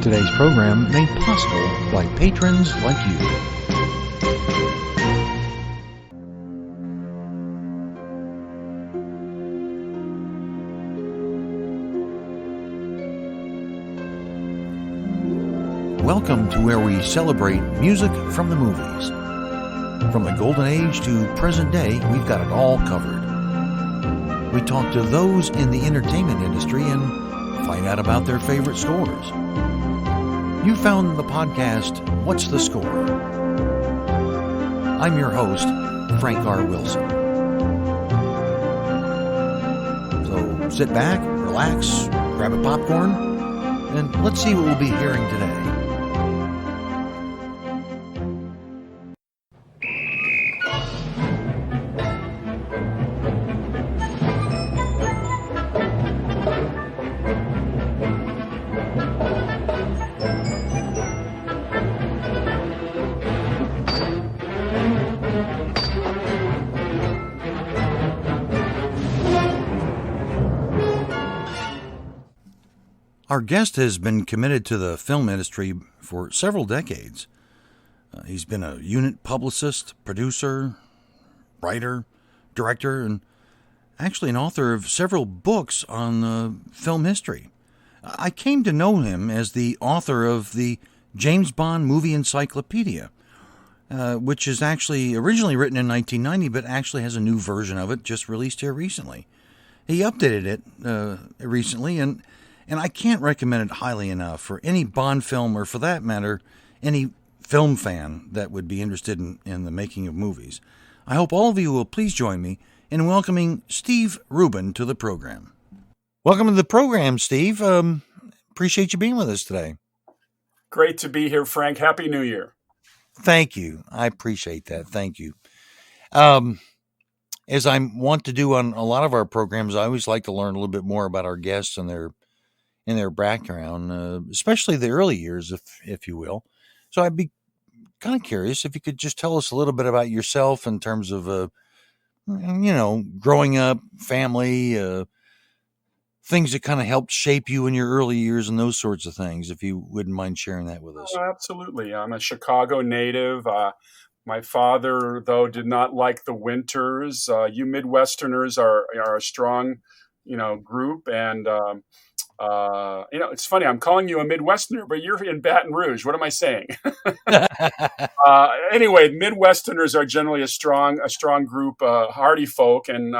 Today's program made possible by patrons like you. Welcome to where we celebrate music from the movies. From the golden age to present day, we've got it all covered. We talk to those in the entertainment industry and find out about their favorite scores. You found the podcast, What's the Score? I'm your host, Frank R. Wilson. So sit back, relax, grab a popcorn, and let's see what we'll be hearing today. Our guest has been committed to the film industry for several decades. He's been a unit publicist, producer, writer, director, and actually an author of several books on film history. I came to know him as the author of the James Bond Movie Encyclopedia, which is actually originally written in 1990, but actually has a new version of it just released here recently. He updated it recently, and I can't recommend it highly enough for any Bond film, or for that matter, any film fan that would be interested in the making of movies. I hope all of you will please join me in welcoming Steve Rubin to the program. Welcome to the program, Steve. Appreciate you being with us today. Great to be here, Frank. Happy New Year. Thank you. I appreciate that. Thank you. As I want to do on a lot of our programs, I always like to learn a little bit more about our guests and their background, especially the early years, if you will. So I'd be kind of curious if you could just tell us a little bit about yourself in terms of, growing up, family, things that kind of helped shape you in your early years and those sorts of things, if you wouldn't mind sharing that with us. Oh, absolutely. I'm a Chicago native. My father, though, did not like the winters. You Midwesterners are a strong, group, and it's funny. I'm calling you a Midwesterner, but you're in Baton Rouge. What am I saying? Anyway, Midwesterners are generally a strong group, hardy folk, and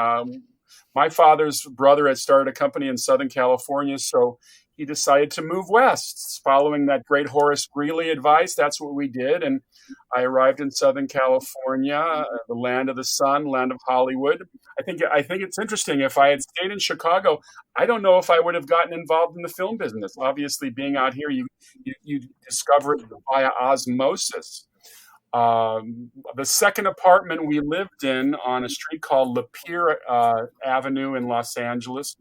my father's brother had started a company in Southern California, so he decided to move west. Following that great Horace Greeley advice, that's what we did, and I arrived in Southern California, the land of the sun, land of Hollywood. I think it's interesting. If I had stayed in Chicago, I don't know if I would have gotten involved in the film business. Obviously, being out here, you discover it via osmosis. The second apartment we lived in on a street called Lapeer Avenue in Los Angeles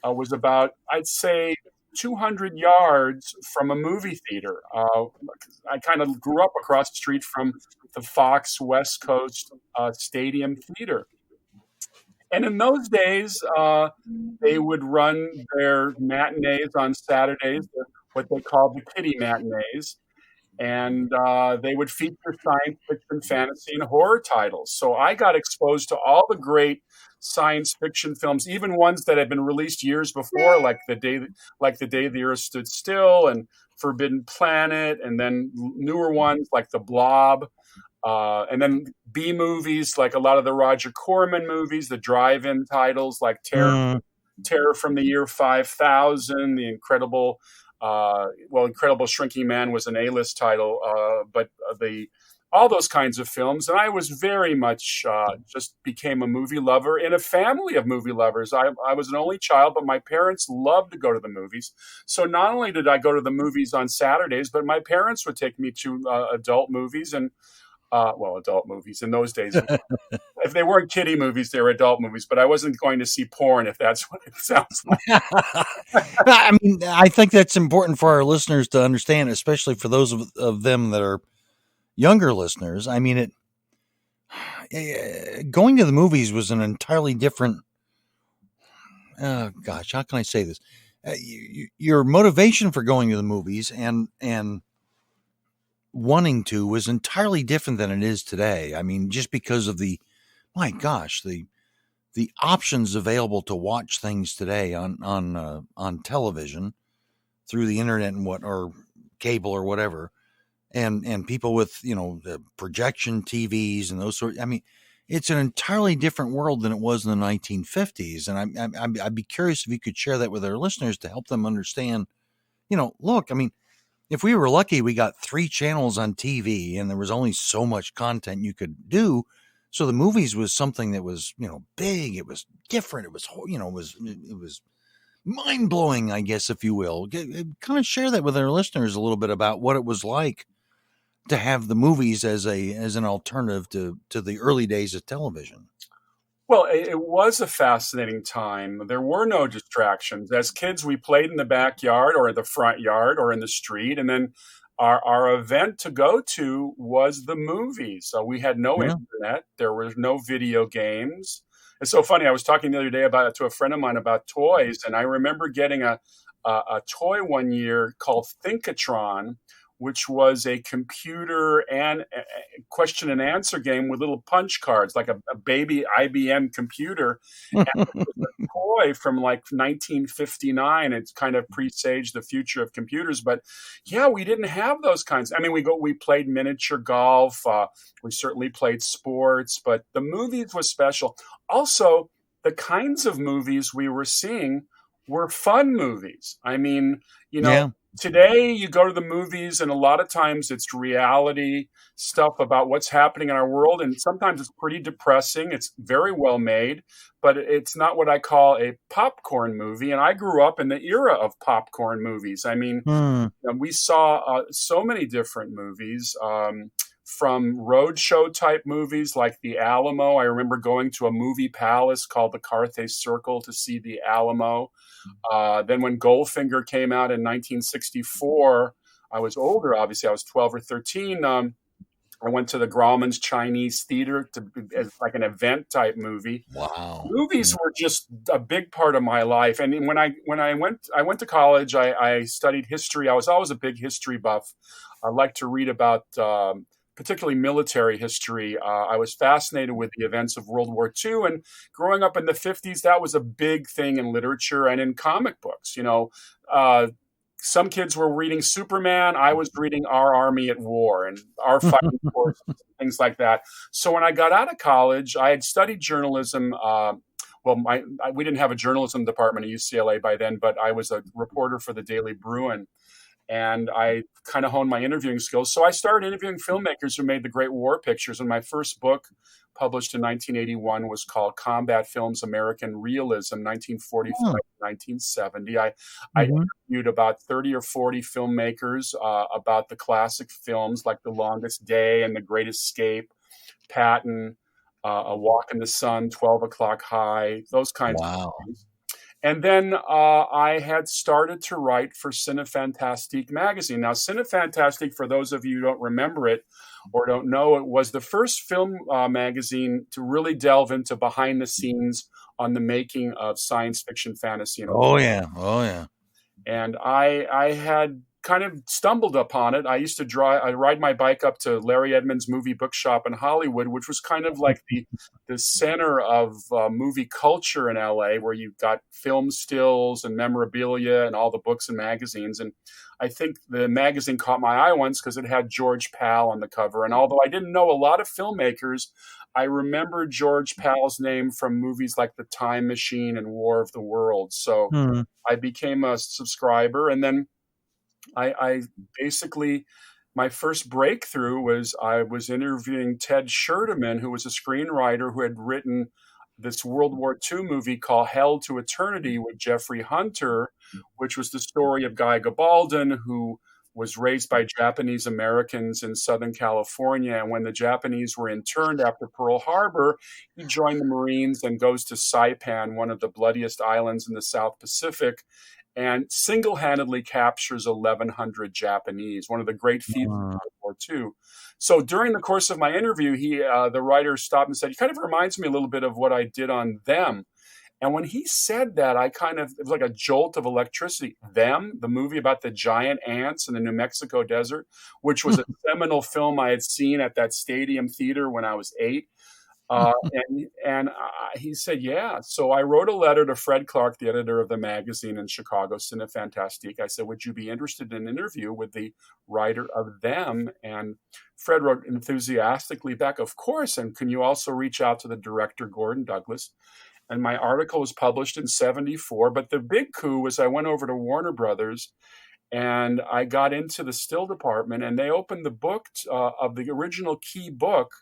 was about, I'd say, 200 yards from a movie theater. I kind of grew up across the street from the Fox West Coast Stadium Theater. And in those days, they would run their matinees on Saturdays, what they called the kiddie matinees. And they would feature science fiction, fantasy, and horror titles. So I got exposed to all the great science fiction films, even ones that had been released years before, like the day the Earth Stood Still and Forbidden Planet, and then newer ones like The Blob, and then B movies like a lot of the Roger Corman movies, the drive-in titles like Terror from the Year 5000, The Incredible. Incredible Shrinking Man was an A-list title, but all those kinds of films. And I was very much just became a movie lover in a family of movie lovers. I was an only child, but my parents loved to go to the movies. So not only did I go to the movies on Saturdays, but my parents would take me to adult movies and adult movies in those days. If they weren't kiddie movies, they were adult movies, but I wasn't going to see porn, if that's what it sounds like. I mean, I think that's important for our listeners to understand, especially for those of them that are younger listeners. I mean, going to the movies was an entirely different, how can I say this? your motivation for going to the movies and wanting to was entirely different than it is today. I mean, just because of my gosh, the options available to watch things today on television through the internet and or cable or whatever, and people with the projection TVs and those sorts. I mean, it's an entirely different world than it was in the 1950s, and I'd be curious if you could share that with our listeners to help them understand. Look, I mean, if we were lucky, we got 3 channels on TV, and there was only so much content you could do. So the movies was something that was big. It was different. It was it was mind blowing, I guess, if you will. Kind of share that with our listeners a little bit about what it was like to have the movies as an alternative to the early days of television. Well, it was a fascinating time. There were no distractions. As kids, we played in the backyard or the front yard or in the street. And then our event to go to was the movies. So we had no Yeah. internet. There were no video games. It's so funny. I was talking the other day to a friend of mine about toys. And I remember getting a toy one year called Thinkatron, which was a computer and question and answer game with little punch cards, like a baby IBM computer. And it was a toy from like 1959. It's kind of presaged the future of computers. But yeah, we didn't have those kinds. I mean, we played miniature golf. We certainly played sports, but the movies was special. Also, the kinds of movies we were seeing were fun movies. I mean, Yeah. today you go to the movies and a lot of times it's reality stuff about what's happening in our world. And sometimes it's pretty depressing. It's very well made, but it's not what I call a popcorn movie. And I grew up in the era of popcorn movies. I mean, Hmm. we saw so many different movies. From roadshow type movies like The Alamo. I remember going to a movie palace called the Carthay Circle to see The Alamo. Then when Goldfinger came out in 1964, I was older, obviously. I was 12 or 13. I went to the Grauman's Chinese Theater as like an event type movie. Wow. Movies were just a big part of my life. And when I went to college, I studied history. I was always a big history buff. I like to read about particularly military history. I was fascinated with the events of World War II, and growing up in the 50s, that was a big thing in literature and in comic books. Some kids were reading Superman. I was reading Our Army at War and Our Fighting Forces, things like that. So when I got out of college, I had studied journalism. We didn't have a journalism department at UCLA by then, but I was a reporter for the Daily Bruin. And I kind of honed my interviewing skills. So I started interviewing filmmakers who made the great war pictures. And my first book, published in 1981, was called Combat Films American Realism, 1945 Hmm. to 1970. I Mhm. interviewed about 30 or 40 filmmakers about the classic films like The Longest Day and The Great Escape, Patton, A Walk in the Sun, 12 O'Clock High, those kinds of Wow. movies. And then I had started to write for Cinefantastique magazine. Now, Cinefantastique, for those of you who don't remember it or don't know, it was the first film magazine to really delve into behind the scenes on the making of science fiction, fantasy, and Oh yeah. Oh yeah. and I had kind of stumbled upon it. I used to ride my bike up to Larry Edmonds' movie bookshop in Hollywood, which was kind of like the center of movie culture in LA, where you've got film stills and memorabilia and all the books and magazines. And I think the magazine caught my eye once because it had George Pal on the cover. And although I didn't know a lot of filmmakers, I remember George Pal's name from movies like The Time Machine and War of the Worlds. So Hmm. I became a subscriber, and then I basically, my first breakthrough was I was interviewing Ted Scherderman, who was a screenwriter who had written this World War II movie called Hell to Eternity with Jeffrey Hunter, which was the story of Guy Gabaldon, who was raised by Japanese Americans in Southern California. And when the Japanese were interned after Pearl Harbor, he joined the Marines and goes to Saipan, one of the bloodiest islands in the South Pacific, and single-handedly captures 1,100 Japanese, one of the great feats of Hmm. World War II. So during the course of my interview, the writer stopped and said, "He kind of reminds me a little bit of what I did on Them." And when he said that, it was like a jolt of electricity. The movie about the giant ants in the New Mexico desert, which was a seminal film I had seen at that Stadium Theater when I was 8. He said, yeah. So I wrote a letter to Fred Clark, the editor of the magazine in Chicago, Cine Fantastique. I said, would you be interested in an interview with the writer of Them? And Fred wrote enthusiastically back, of course. And can you also reach out to the director, Gordon Douglas? And my article was published in 1974. But the big coup was I went over to Warner Brothers and I got into the still department, and they opened the book of the original key book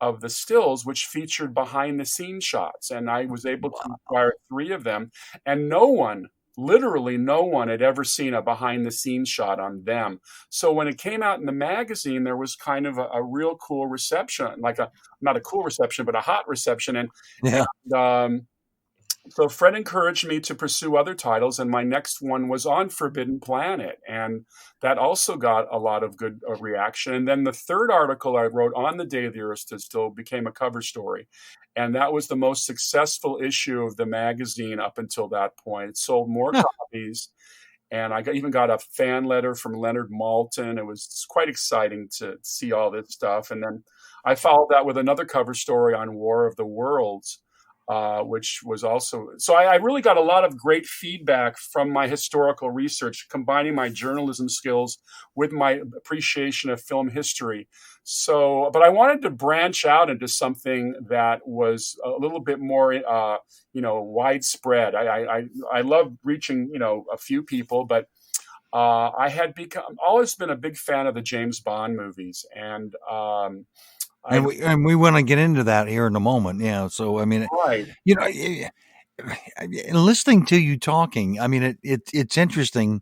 of the stills, which featured behind the scenes shots. And I was able to acquire 3 of them. And no one, literally no one, had ever seen a behind the scenes shot on Them. So when it came out in the magazine, there was kind of a real cool reception, not a cool reception, but a hot reception. So Fred encouraged me to pursue other titles, and my next one was on Forbidden Planet, and that also got a lot of good reaction. And then the third article I wrote on The Day the Earth Stood Still became a cover story, and that was the most successful issue of the magazine up until that point. It sold more copies, and I even got a fan letter from Leonard Maltin. It was quite exciting to see all this stuff. And then I followed that with another cover story on War of the Worlds, which was also, so I really got a lot of great feedback from my historical research, combining my journalism skills with my appreciation of film history. So, but I wanted to branch out into something that was a little bit more, widespread. I love reaching, a few people, but I had always been a big fan of the James Bond movies, and we want to get into that here in a moment. Yeah. So, I mean, right. Listening to you talking, I mean, it's interesting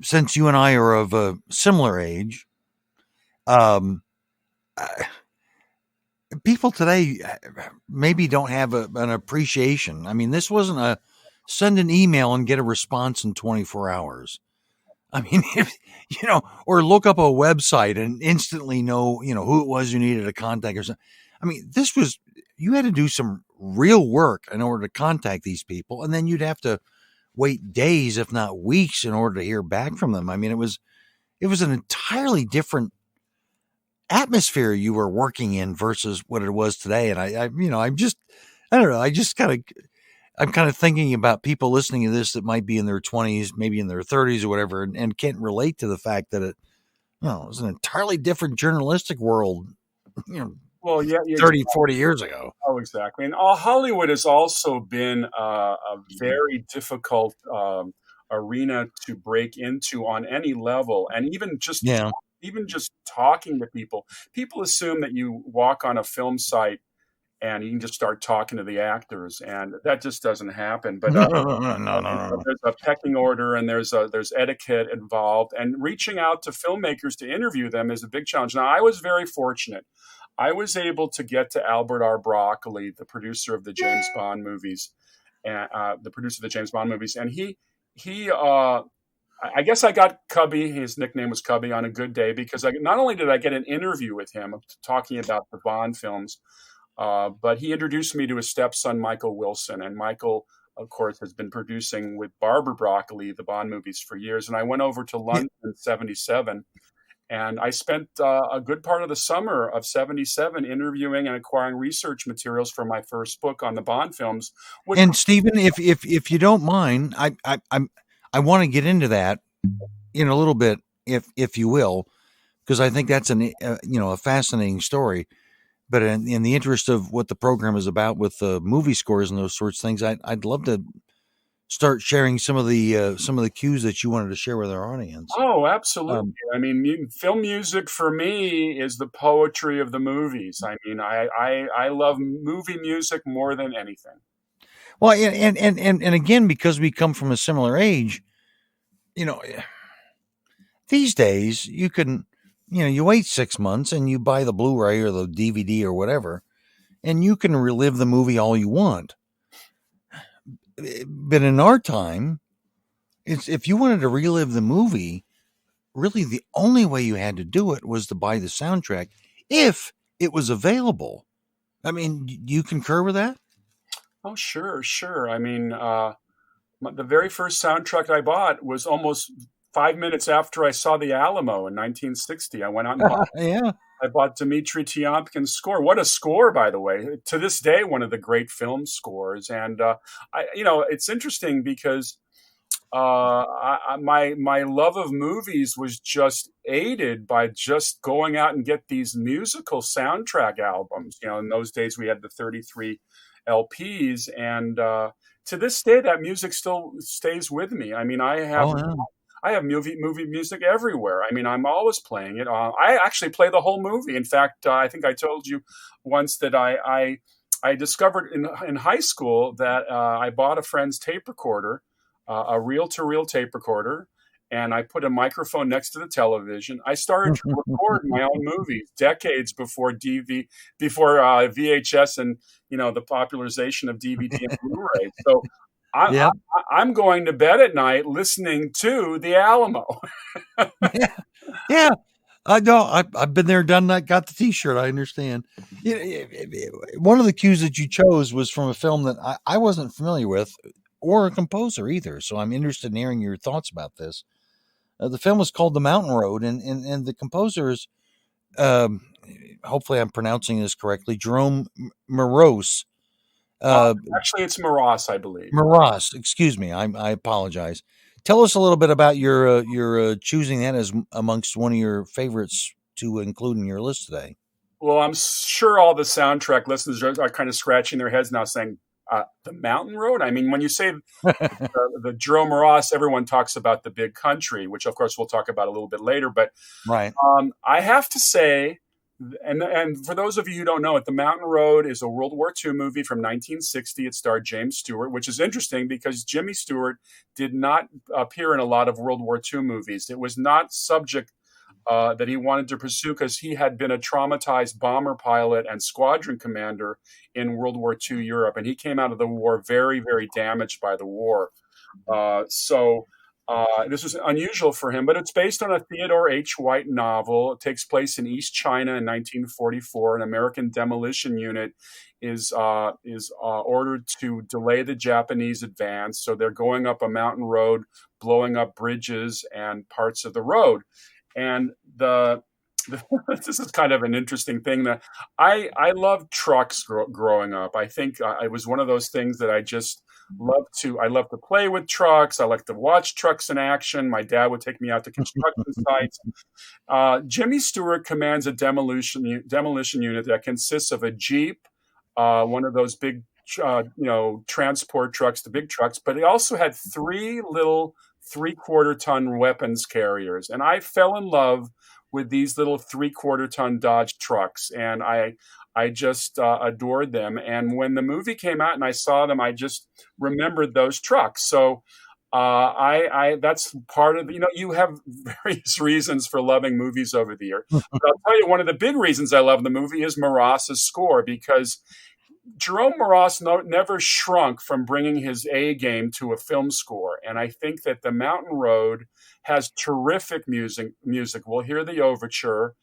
since you and I are of a similar age. People today maybe don't have an appreciation. I mean, this wasn't a send an email and get a response in 24 hours. I mean, or look up a website and instantly know, who it was you needed to contact or something. I mean, you had to do some real work in order to contact these people. And then you'd have to wait days, if not weeks, in order to hear back from them. I mean, it was an entirely different atmosphere you were working in versus what it was today. And I'm kind of thinking about people listening to this that might be in their 20s, maybe in their 30s or whatever, and can't relate to the fact that it was an entirely different journalistic world, 30, 40 years ago. Oh, exactly. And Hollywood has also been a very difficult arena to break into on any level. And even just talking to people assume that you walk on a film site and you can just start talking to the actors, and that just doesn't happen. But No. There's a pecking order, and there's etiquette involved, and reaching out to filmmakers to interview them is a big challenge. Now, I was very fortunate. I was able to get to Albert R. Broccoli, the producer of the James Bond movies, and he I guess I got Cubby, his nickname was Cubby, on a good day, because not only did I get an interview with him talking about the Bond films, but he introduced me to his stepson, Michael Wilson. And Michael, of course, has been producing with Barbara Broccoli the Bond movies for years. And I went over to London in 1977, and I spent a good part of the summer of 1977 interviewing and acquiring research materials for my first book on the Bond films. And Stephen, if you don't mind, I want to get into that in a little bit, if you will, because I think that's a fascinating story. But in the interest of what the program is about with the movie scores and those sorts of things, I'd love to start sharing some of the cues that you wanted to share with our audience. Oh, absolutely. I mean, film music for me is the poetry of the movies. I mean, I love movie music more than anything. Well, and again, because we come from a similar age, these days you can. You wait 6 months and you buy the Blu-ray or the DVD or whatever, and you can relive the movie all you want. But in our time, if you wanted to relive the movie, really the only way you had to do it was to buy the soundtrack if it was available. I mean, do you concur with that? Oh, sure, sure. I mean, the very first soundtrack I bought was almost 5 minutes after I saw The Alamo in 1960. I went out and Yeah. I bought Dmitri Tiomkin's score. What a score, by the way! To this day, one of the great film scores. And it's interesting because my love of movies was just aided by just going out and get these musical soundtrack albums. In those days we had the 33 LPs, and to this day that music still stays with me. I mean, Oh, yeah. I have movie music everywhere. I mean, I'm always playing it. I actually play the whole movie. In fact, I think I told you once that I discovered in high school that I bought a friend's tape recorder, a reel-to-reel tape recorder, and I put a microphone next to the television. I started to record my own movies decades before VHS and the popularization of DVD and Blu-ray. So Yeah. I'm going to bed at night listening to The Alamo. Yeah. Yeah. I've been there, done that, got the T-shirt. I understand. One of the cues that you chose was from a film that I wasn't familiar with, or a composer either. So I'm interested in hearing your thoughts about this. The film is called The Mountain Road, and the composer is, hopefully I'm pronouncing this correctly, Jerome Moross. Actually, it's Maras, I believe. Moross, excuse me. I apologize. Tell us a little bit about your choosing that as amongst one of your favorites to include in your list today. Well, I'm sure all the soundtrack listeners are kind of scratching their heads now, saying, "The Mountain Road." I mean, when you say the Jerome Ross, everyone talks about The Big Country, which of course we'll talk about a little bit later. But Right. I have to say, and for those of you who don't know it, The Mountain Road is a World War II movie from 1960. It starred James Stewart, which is interesting because Jimmy Stewart did not appear in a lot of World War II movies. It was not subject that he wanted to pursue because he had been a traumatized bomber pilot and squadron commander in World War II Europe, and he came out of the war very, very damaged by the war. So this was unusual for him, but it's based on a Theodore H. White novel. It takes place in East China in 1944. An American demolition unit is ordered to delay the Japanese advance, so they're going up a mountain road, blowing up bridges and parts of the road. And this is kind of an interesting thing that I loved trucks growing up. I think it was one of those things that I love to play with trucks. I like to watch trucks in action. My dad would take me out to construction sites. Jimmy Stewart commands a demolition unit that consists of a Jeep, one of those big transport trucks, the big trucks, but he also had three little 3/4-ton weapons carriers. And I fell in love with these little 3/4-ton Dodge trucks. And I just adored them. And when the movie came out and I saw them, I just remembered those trucks. So that's part of, you have various reasons for loving movies over the year. But I'll tell you, one of the big reasons I love the movie is Maross's score, because Jerome Moross never shrunk from bringing his A game to a film score. And I think that The Mountain Road has terrific music. We'll hear the overture.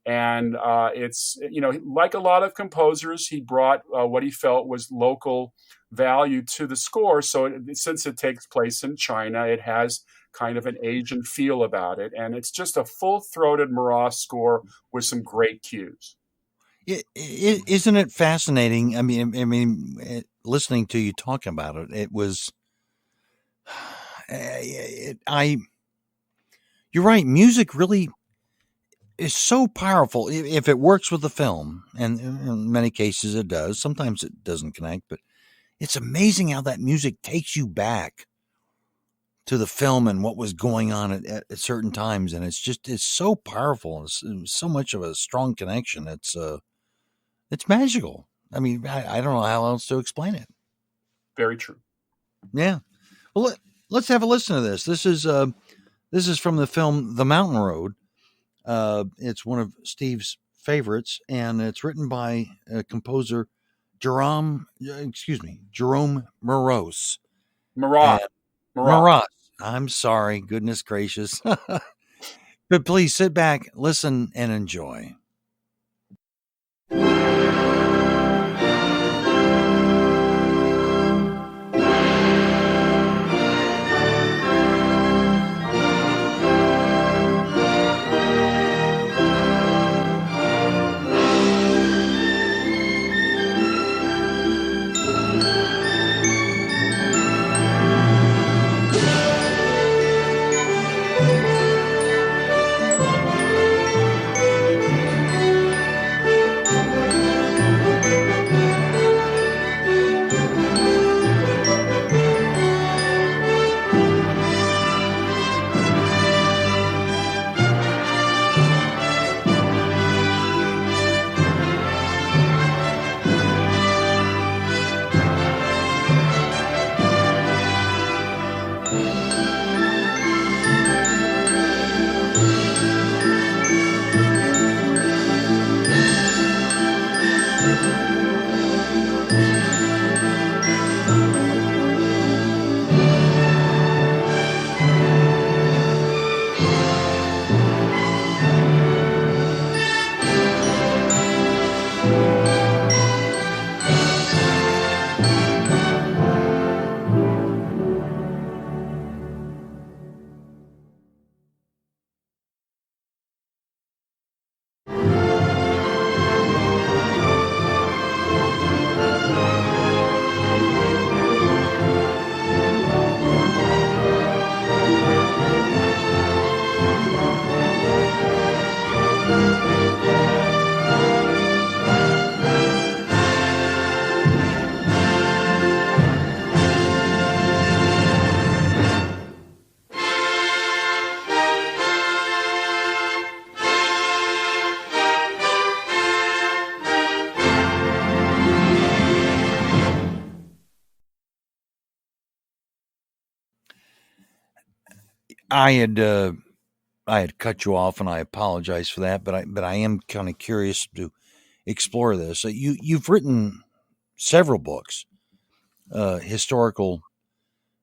And it's, like a lot of composers, he brought what he felt was local value to the score. So since it takes place in China, it has kind of an Asian feel about it. And it's just a full-throated Moross score with some great cues. Isn't it fascinating? I mean, listening to you talking about it, it was. You're right. Music really is so powerful if it works with the film, and in many cases it does. Sometimes it doesn't connect, but it's amazing how that music takes you back to the film and what was going on at certain times, and it's so powerful. It's so much of a strong connection. It's magical. I mean, I don't know how else to explain it. Very true. Yeah. Well, let's have a listen to this. This is from the film The Mountain Road. It's one of Steve's favorites, and it's written by composer Jerome Moross. Moross. I'm sorry. Goodness gracious. But please sit back, listen, and enjoy. I had I had cut you off, and I apologize for that. But I am kind of curious to explore this. You've written several books, historical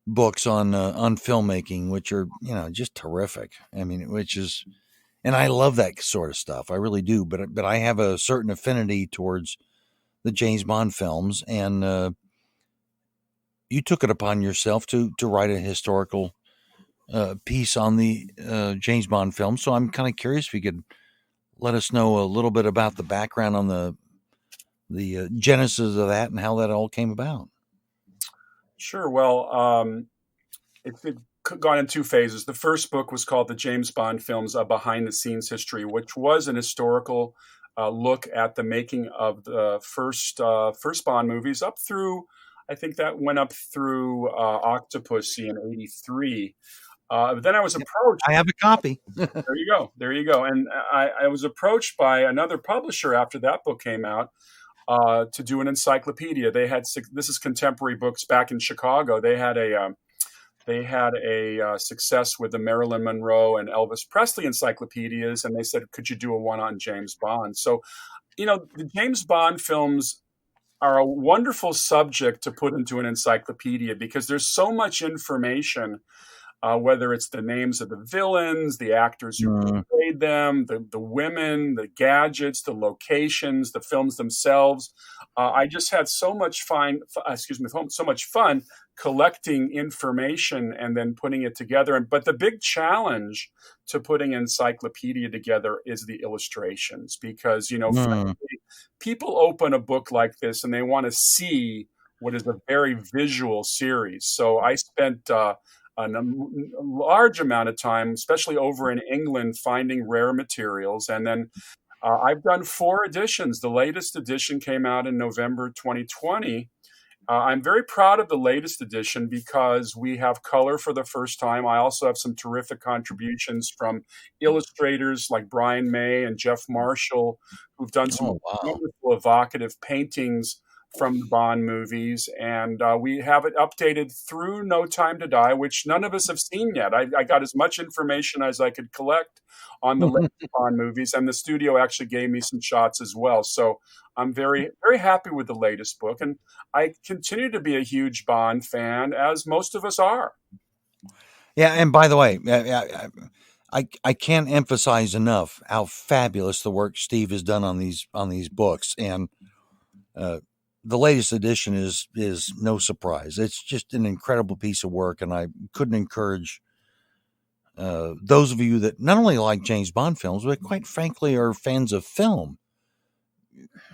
books on filmmaking, which are just terrific. I mean, which is, and I love that sort of stuff. I really do. But I have a certain affinity towards the James Bond films, and you took it upon yourself to write a historical piece on the James Bond film. So I'm kind of curious if you could let us know a little bit about the background on the genesis of that and how that all came about. Sure. Well, it's gone in two phases. The first book was called The James Bond Films: A Behind the Scenes History, which was an historical look at the making of the first Bond movies up through, I think that went up through Octopussy in '83. Then I was approached. I have a copy. There you go. There you go. And I was approached by another publisher after that book came out to do an encyclopedia. They had this is Contemporary Books back in Chicago. They had a success with the Marilyn Monroe and Elvis Presley encyclopedias, and they said, "Could you do a one on James Bond?" So, the James Bond films are a wonderful subject to put into an encyclopedia because there's so much information. Whether it's the names of the villains, the actors who played them, the women, the gadgets, the locations, the films themselves. I just had so much so much fun collecting information and then putting it together. But the big challenge to putting an encyclopedia together is the illustrations, because frankly, people open a book like this and they want to see what is a very visual series. So I spent a large amount of time, especially over in England, finding rare materials. And then I've done 4 editions. The latest edition came out in November 2020. I'm very proud of the latest edition because we have color for the first time. I also have some terrific contributions from illustrators like Brian May and Jeff Marshall, who've done some wonderful evocative paintings from the Bond movies, and we have it updated through No Time to Die, which none of us have seen yet. I got as much information as I could collect on the latest Bond movies, and the studio actually gave me some shots as well. So I'm very, very happy with the latest book, and I continue to be a huge Bond fan, as most of us are. Yeah, and by the way, I can't emphasize enough how fabulous the work Steve has done on these books, and the latest edition is no surprise. It's just an incredible piece of work, and I couldn't encourage those of you that not only like James Bond films, but quite frankly are fans of film.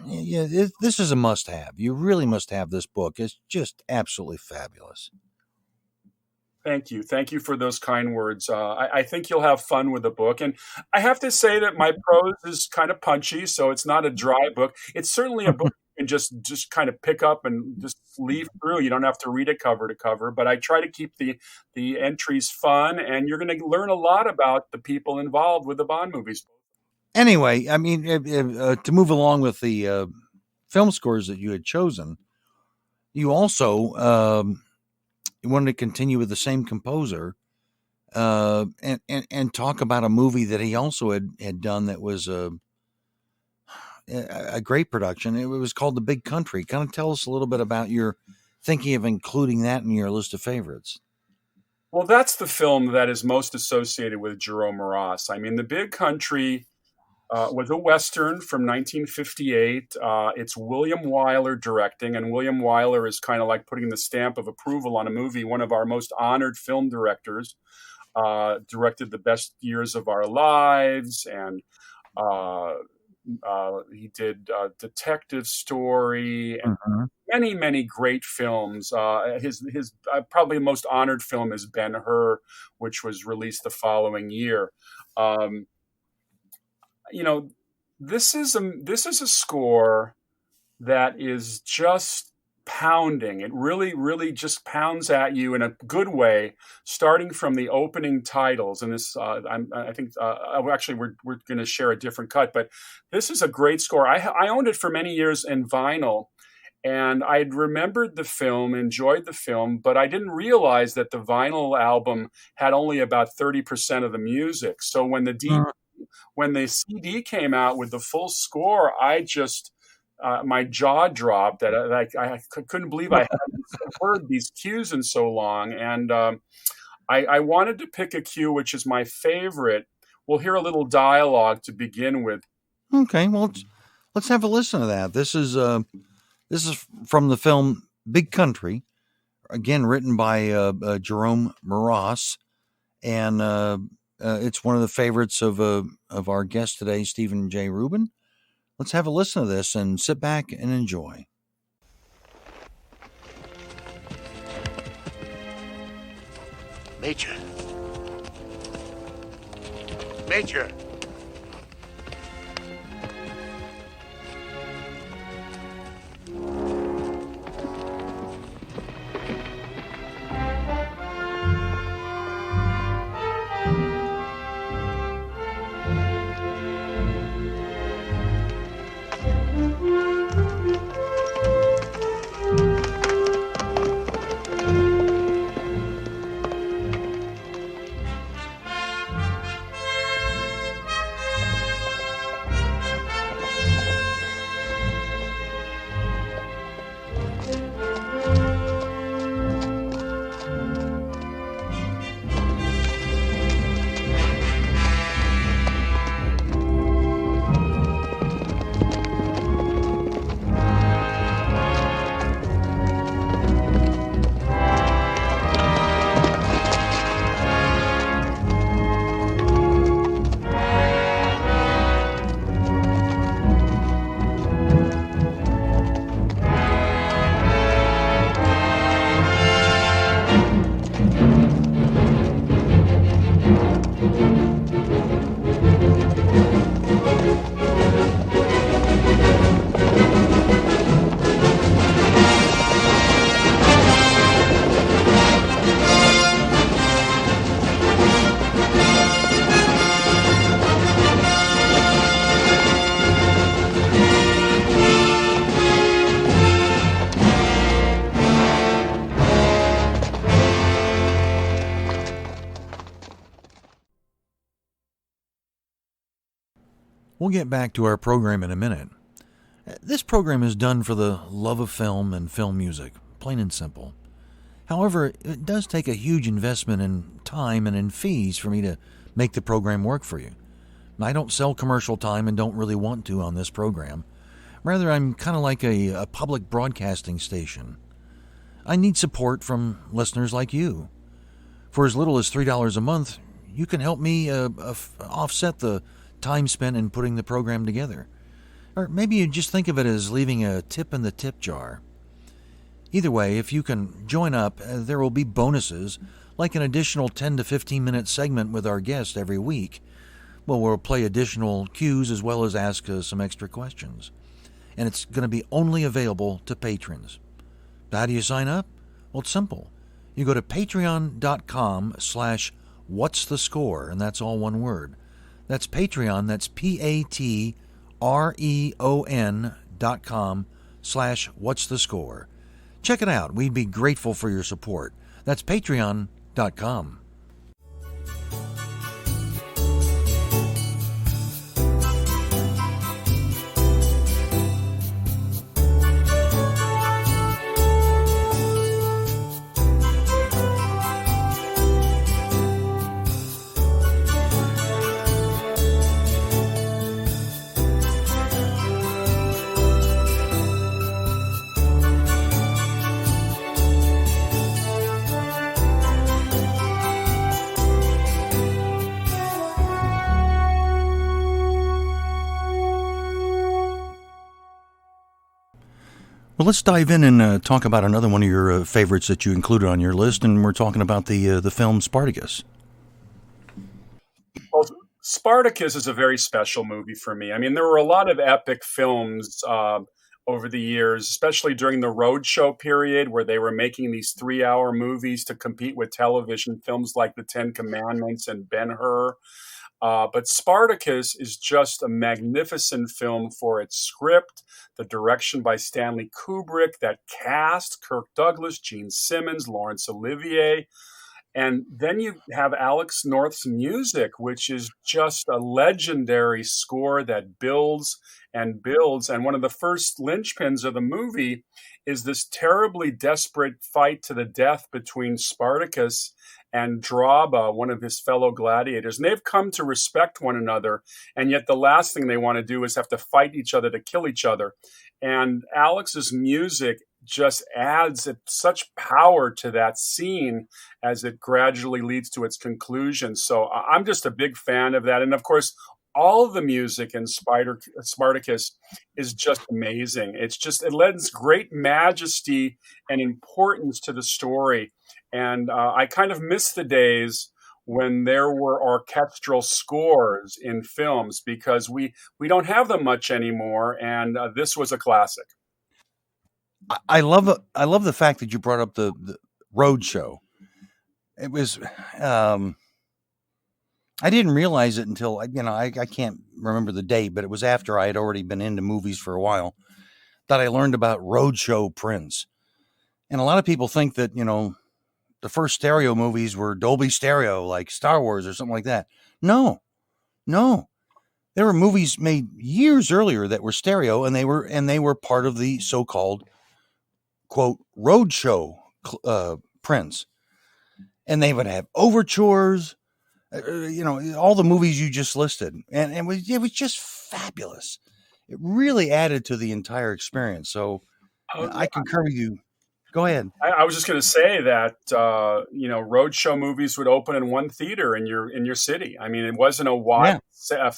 Yeah, this is a must-have. You really must have this book. It's just absolutely fabulous. Thank you. Thank you for those kind words. I think you'll have fun with the book. And I have to say that my prose is kind of punchy, so it's not a dry book. It's certainly a book you can just kind of pick up and just leaf through. You don't have to read it cover to cover, but I try to keep the entries fun, and you're going to learn a lot about the people involved with the Bond movies. Anyway, I mean, to move along with the film scores that you had chosen, you also you wanted to continue with the same composer and talk about a movie that he also had done that was a great production. It was called The Big Country. Kind of tell us a little bit about your thinking of including that in your list of favorites. Well, that's the film that is most associated with Jerome Ross. I mean, The Big Country was a Western from 1958. It's William Wyler directing, and William Wyler is kind of like putting the stamp of approval on a movie. One of our most honored film directors, directed The Best Years of Our Lives, and he did Detective Story, and many, many great films. His probably most honored film is Ben-Hur, which was released the following year. This is a score that is just pounding. It really, really just pounds at you in a good way, starting from the opening titles. And this, I think, actually, we're going to share a different cut, but this is a great score. I owned it for many years in vinyl, And I'd remembered the film, enjoyed the film, but I didn't realize that the vinyl album had only about 30% of the music. So when the CD came out with the full score, I just my jaw dropped. I couldn't believe I hadn't heard these cues in so long, and I wanted to pick a cue which is my favorite. We'll hear a little dialogue to begin with. Okay, well, let's have a listen to that. This is from the film Big Country, again written by Jerome Moross, and it's one of the favorites of our guest today, Stephen J. Rubin. Let's have a listen to this and sit back and enjoy. Major. Major. We'll get back to our program in a minute. This program is done for the love of film and film music, plain and simple. However, it does take a huge investment in time and in fees for me to make the program work for you. And I don't sell commercial time and don't really want to on this program. Rather, I'm kind of like a public broadcasting station. I need support from listeners like you. For as little as $3 a month, you can help me offset the time spent in putting the program together. Or maybe you just think of it as leaving a tip in the tip jar. Either way, if you can join up, there will be bonuses, like an additional 10 to 15 minute segment with our guest every week. Well, we'll play additional cues as well as ask some extra questions. And it's going to be only available to patrons. How do you sign up? Well, it's simple. You go to patreon.com/what's the score, and that's all one word. That's Patreon, that's patreon.com/what's the score. Check it out. We'd be grateful for your support. That's patreon.com. Well, let's dive in and talk about another one of your favorites that you included on your list, and we're talking about the film Spartacus. Well, Spartacus is a very special movie for me. I mean, there were a lot of epic films over the years, especially during the roadshow period where they were making these 3-hour movies to compete with television films like The Ten Commandments and Ben-Hur. But Spartacus is just a magnificent film for its script, the direction by Stanley Kubrick, that cast, Kirk Douglas, Gene Simmons, Laurence Olivier. And then you have Alex North's music, which is just a legendary score that builds and builds. And one of the first linchpins of the movie is this terribly desperate fight to the death between Spartacus and Draba, one of his fellow gladiators. And they've come to respect one another, and yet the last thing they want to do is have to fight each other to kill each other. And Alex's music just adds such power to that scene as it gradually leads to its conclusion. So I'm just a big fan of that. And of course, all of the music in Spartacus is just amazing. It lends great majesty and importance to the story. And I kind of miss the days when there were orchestral scores in films, because we don't have them much anymore. And this was a classic. I love the fact that you brought up the road show. It was, I didn't realize it until, I can't remember the date, but it was after I had already been into movies for a while that I learned about roadshow prints. And a lot of people think that, the first stereo movies were Dolby Stereo, like Star Wars or something like that. No. There were movies made years earlier that were stereo, and they were part of the so-called, quote, roadshow prints. And they would have overtures, all the movies you just listed. And it was just fabulous. It really added to the entire experience. So I concur with you. Go ahead. I was just going to say that roadshow movies would open in one theater in your city. I mean, it wasn't a wide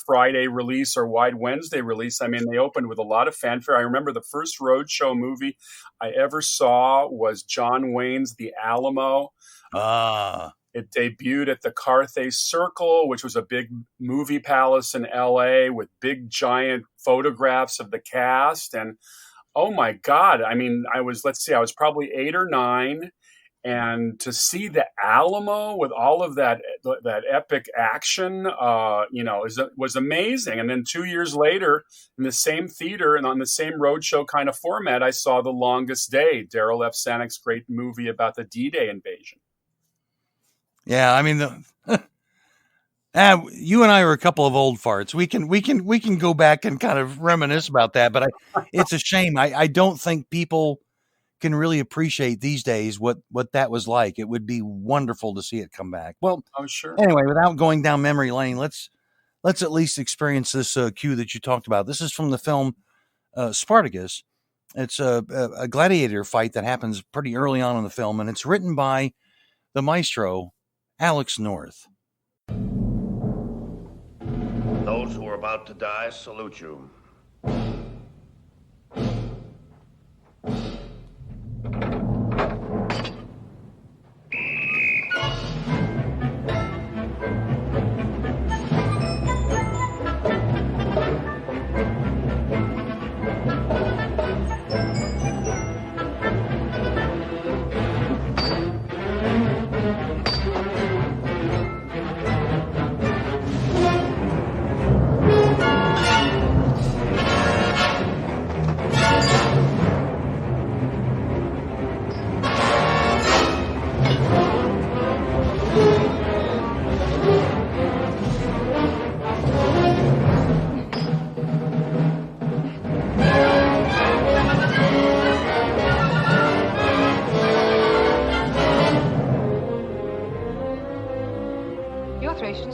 Friday release or wide Wednesday release. I mean, they opened with a lot of fanfare. I remember the first roadshow movie I ever saw was John Wayne's The Alamo. It debuted at the Carthay Circle, which was a big movie palace in L.A. with big giant photographs of the cast. And oh my God. I mean, I was probably 8 or 9. And to see the Alamo with all of that epic action, was amazing. And then 2 years later, in the same theater and on the same roadshow kind of format, I saw The Longest Day, Daryl F. Zanuck's great movie about the D-Day invasion. Yeah, I mean, you and I are a couple of old farts. We can go back and kind of reminisce about that, but it's a shame. I don't think people can really appreciate these days what that was like. It would be wonderful to see it come back. Well, oh sure. Anyway, without going down memory lane, let's at least experience this cue that you talked about. This is from the film Spartacus. It's a gladiator fight that happens pretty early on in the film, and it's written by the maestro Alex North. Those who are about to die salute you.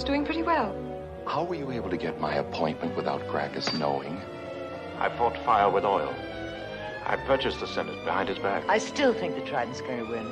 Doing pretty well. How were you able to get my appointment without Gracchus knowing? I fought fire with oil. I purchased the Senate behind his back. I still think the Trident's going to win.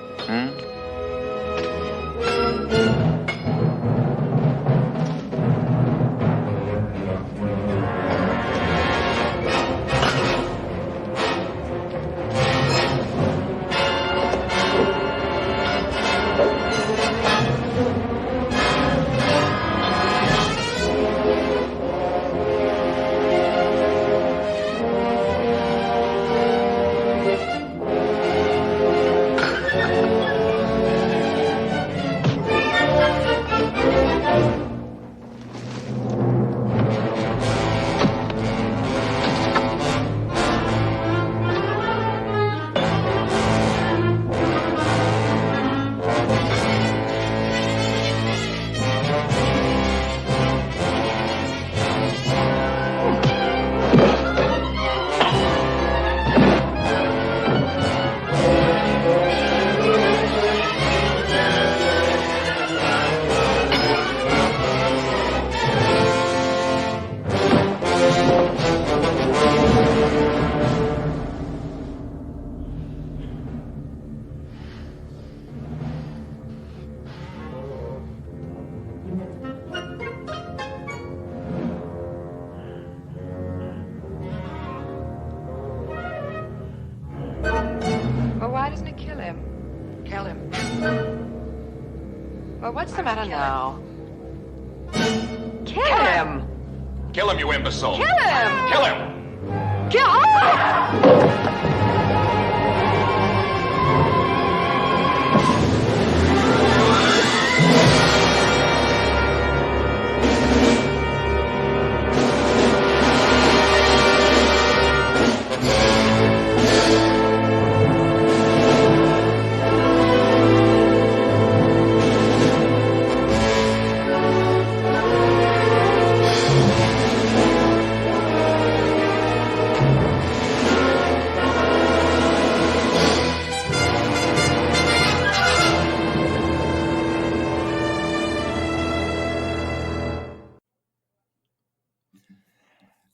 Kill him. Kill him. Well, what's the matter now? Kill him! Kill him, you imbecile! Kill him! Kill him! Kill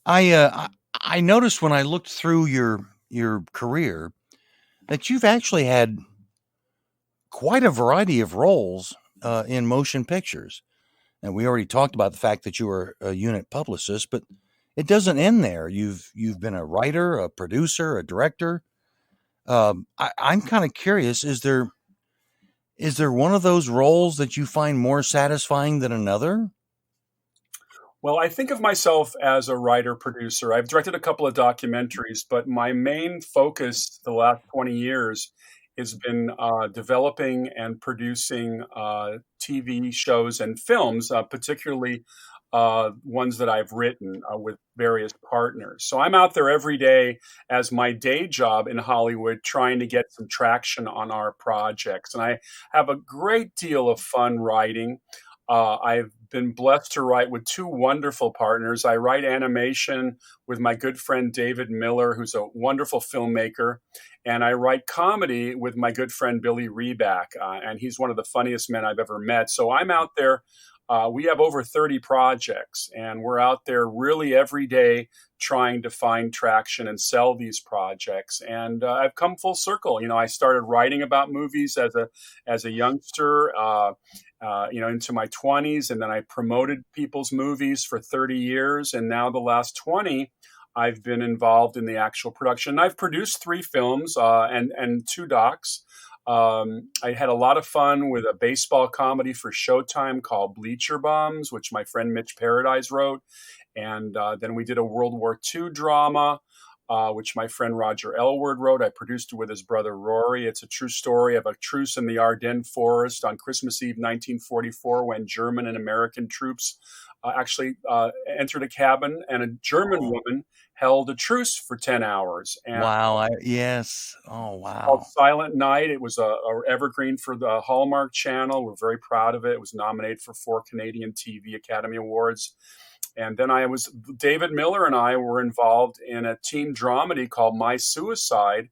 I noticed when I looked through your career that you've actually had quite a variety of roles in motion pictures. And we already talked about the fact that you were a unit publicist, but it doesn't end there. You've been a writer, a producer, a director. I'm kind of curious, is there one of those roles that you find more satisfying than another? Well, I think of myself as a writer producer. I've directed a couple of documentaries, but my main focus the last 20 years has been developing and producing TV shows and films, particularly ones that I've written with various partners. So I'm out there every day as my day job in Hollywood trying to get some traction on our projects. And I have a great deal of fun writing. I've been blessed to write with two wonderful partners. I write animation with my good friend David Miller, who's a wonderful filmmaker, and I write comedy with my good friend Billy Reback, and he's one of the funniest men I've ever met. So I'm out there. We have over 30 projects, and we're out there really every day trying to find traction and sell these projects. And I've come full circle. You know, I started writing about movies as a youngster, into my 20s, and then I promoted people's movies for 30 years. And now the last 20, I've been involved in the actual production. I've produced 3 films and 2 docs. I had a lot of fun with a baseball comedy for Showtime called Bleacher Bums, which my friend Mitch Paradise wrote. And then we did a World War II drama, which my friend Roger Elward wrote. I produced it with his brother Rory. It's a true story of a truce in the Ardennes forest on Christmas Eve 1944 when German and American troops actually entered a cabin, and a German woman held a truce for 10 hours. And Wow. Yes. Oh, wow. called Silent Night. It was a evergreen for the Hallmark Channel. We're very proud of it. It was nominated for 4 Canadian TV Academy Awards. And then David Miller and I were involved in a team dramedy called My Suicide,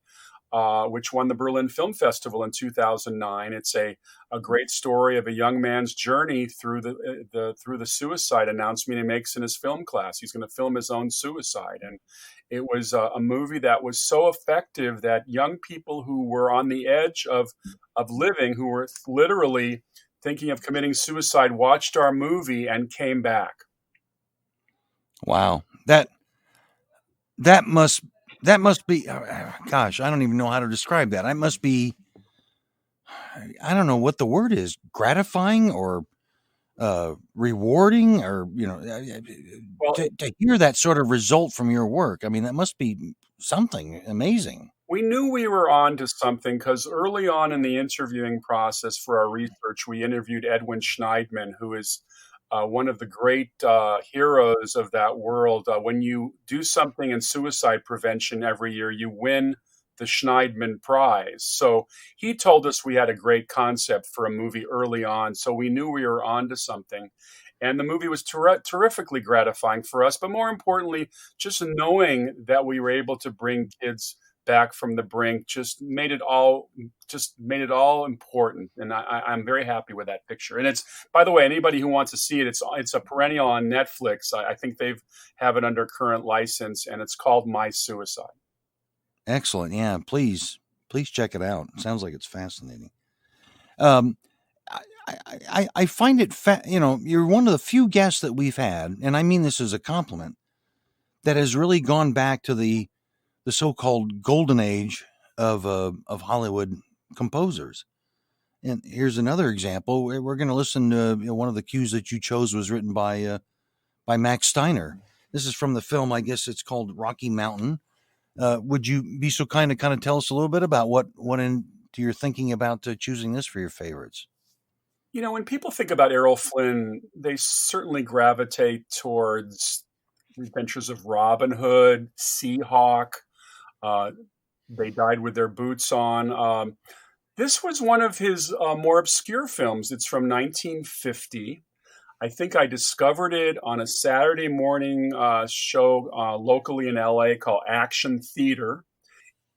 which won the Berlin Film Festival in 2009. It's a great story of a young man's journey through the suicide announcement he makes in his film class. He's going to film his own suicide. And it was a movie that was so effective that young people who were on the edge of living, who were literally thinking of committing suicide, watched our movie and came back. Wow. That must be, gosh, I don't even know how to describe that. It must be, I don't know what the word is, gratifying or rewarding, or, Well, to hear that sort of result from your work. I mean, that must be something amazing. we knew we were on to something because early on in the interviewing process for our research, we interviewed Edwin Schneidman, who is one of the great heroes of that world. When you do something in suicide prevention every year, you win the Schneidman Prize. So he told us we had a great concept for a movie early on. So we knew we were on to something. And the movie was terrifically gratifying for us. But more importantly, just knowing that we were able to bring kids back from the brink just made it all important. And I'm very happy with that picture. And it's, by the way, anybody who wants to see it, it's a perennial on Netflix. I think they have it under current license, and it's called My Suicide. Excellent. Yeah, please check it out. It sounds like it's fascinating. I find it, you're one of the few guests that we've had, and I mean this as a compliment, that has really gone back to the so-called golden age of Hollywood composers. And here's another example. We're going to listen to one of the cues that you chose was written by Max Steiner. This is from the film, I guess it's called Rocky Mountain. Would you be so kind to tell us a little bit about what went into your thinking about choosing this for your favorites? When people think about Errol Flynn, they certainly gravitate towards the adventures of Robin Hood, Seahawk. They died with their boots on. This was one of his more obscure films. It's from 1950. I think I discovered it on a Saturday morning show locally in LA called Action Theater.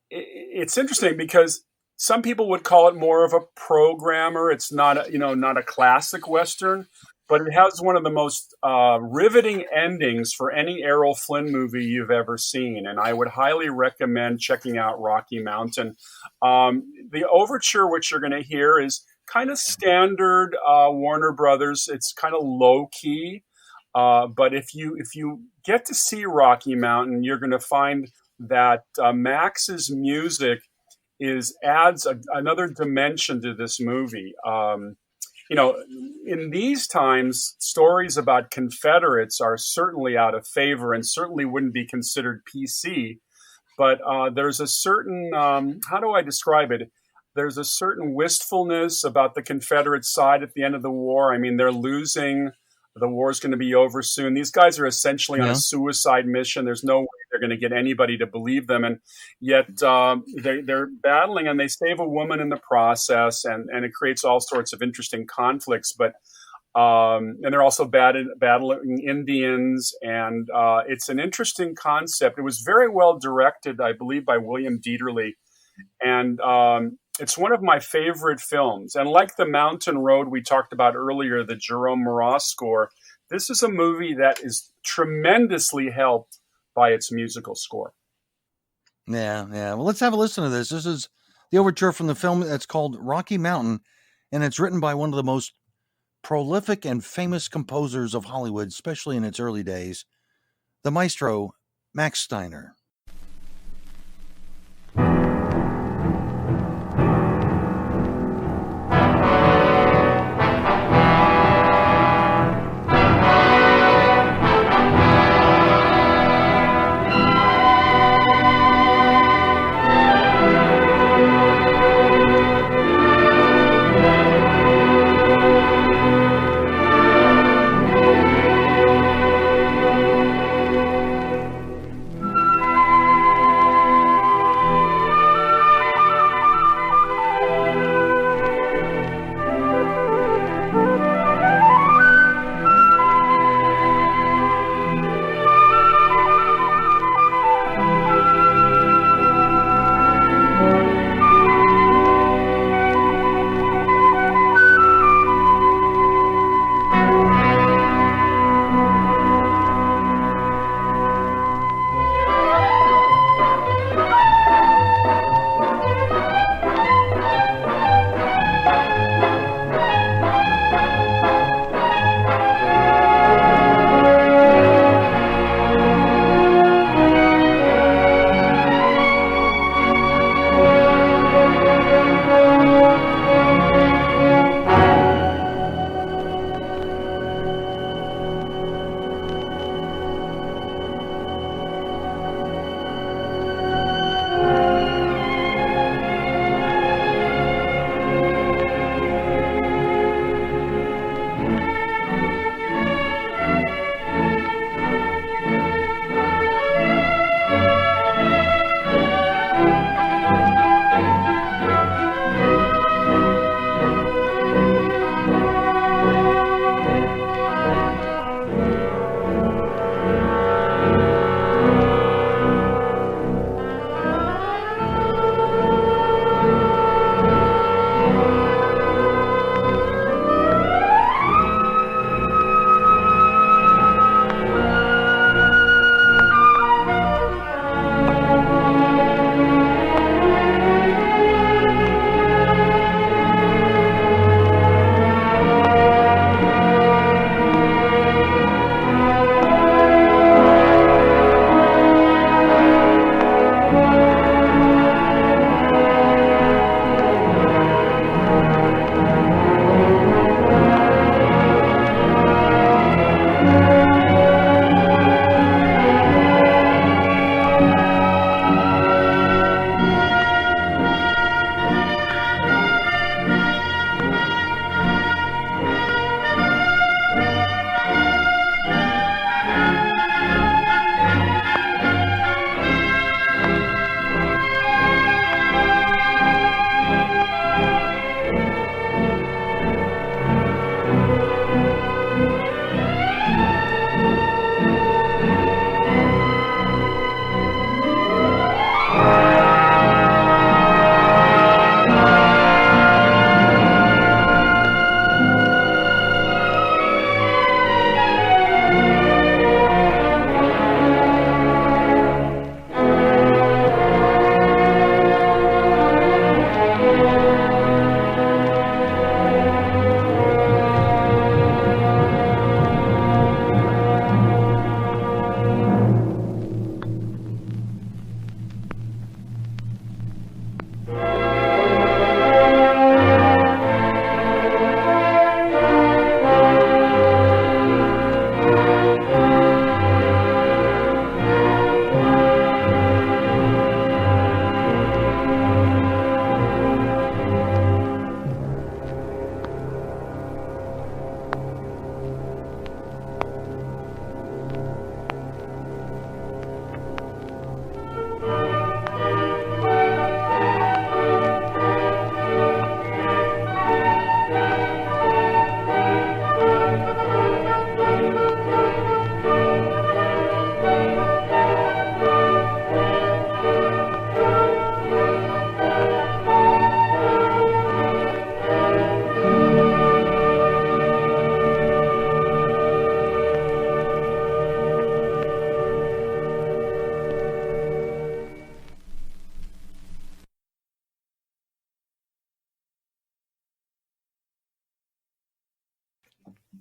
It's interesting because some people would call it more of a programmer. It's not a classic Western, but it has one of the most riveting endings for any Errol Flynn movie you've ever seen. And I would highly recommend checking out Rocky Mountain. The overture, which you're going to hear, is kind of standard Warner Brothers. It's kind of low key. But if you get to see Rocky Mountain, you're going to find that Max's music adds another dimension to this movie. In these times, stories about Confederates are certainly out of favor and certainly wouldn't be considered PC. But there's a certain, how do I describe it? There's a certain wistfulness about the Confederate side at the end of the war. I mean, they're losing. The war's going to be over soon. These guys are essentially on a suicide mission. There's no way they're going to get anybody to believe them. And yet they're battling, and they save a woman in the process, and it creates all sorts of interesting conflicts. But and they're also battling Indians, and it's an interesting concept. It was very well directed, I believe, by William Dieterle. And it's one of my favorite films. And like The Mountain Road we talked about earlier, the Jerome Moroz score, this is a movie that is tremendously helped by its musical score. Yeah. Well, let's have a listen to this. This is the overture from the film that's called Rocky Mountain, and it's written by one of the most prolific and famous composers of Hollywood, especially in its early days, the maestro, Max Steiner.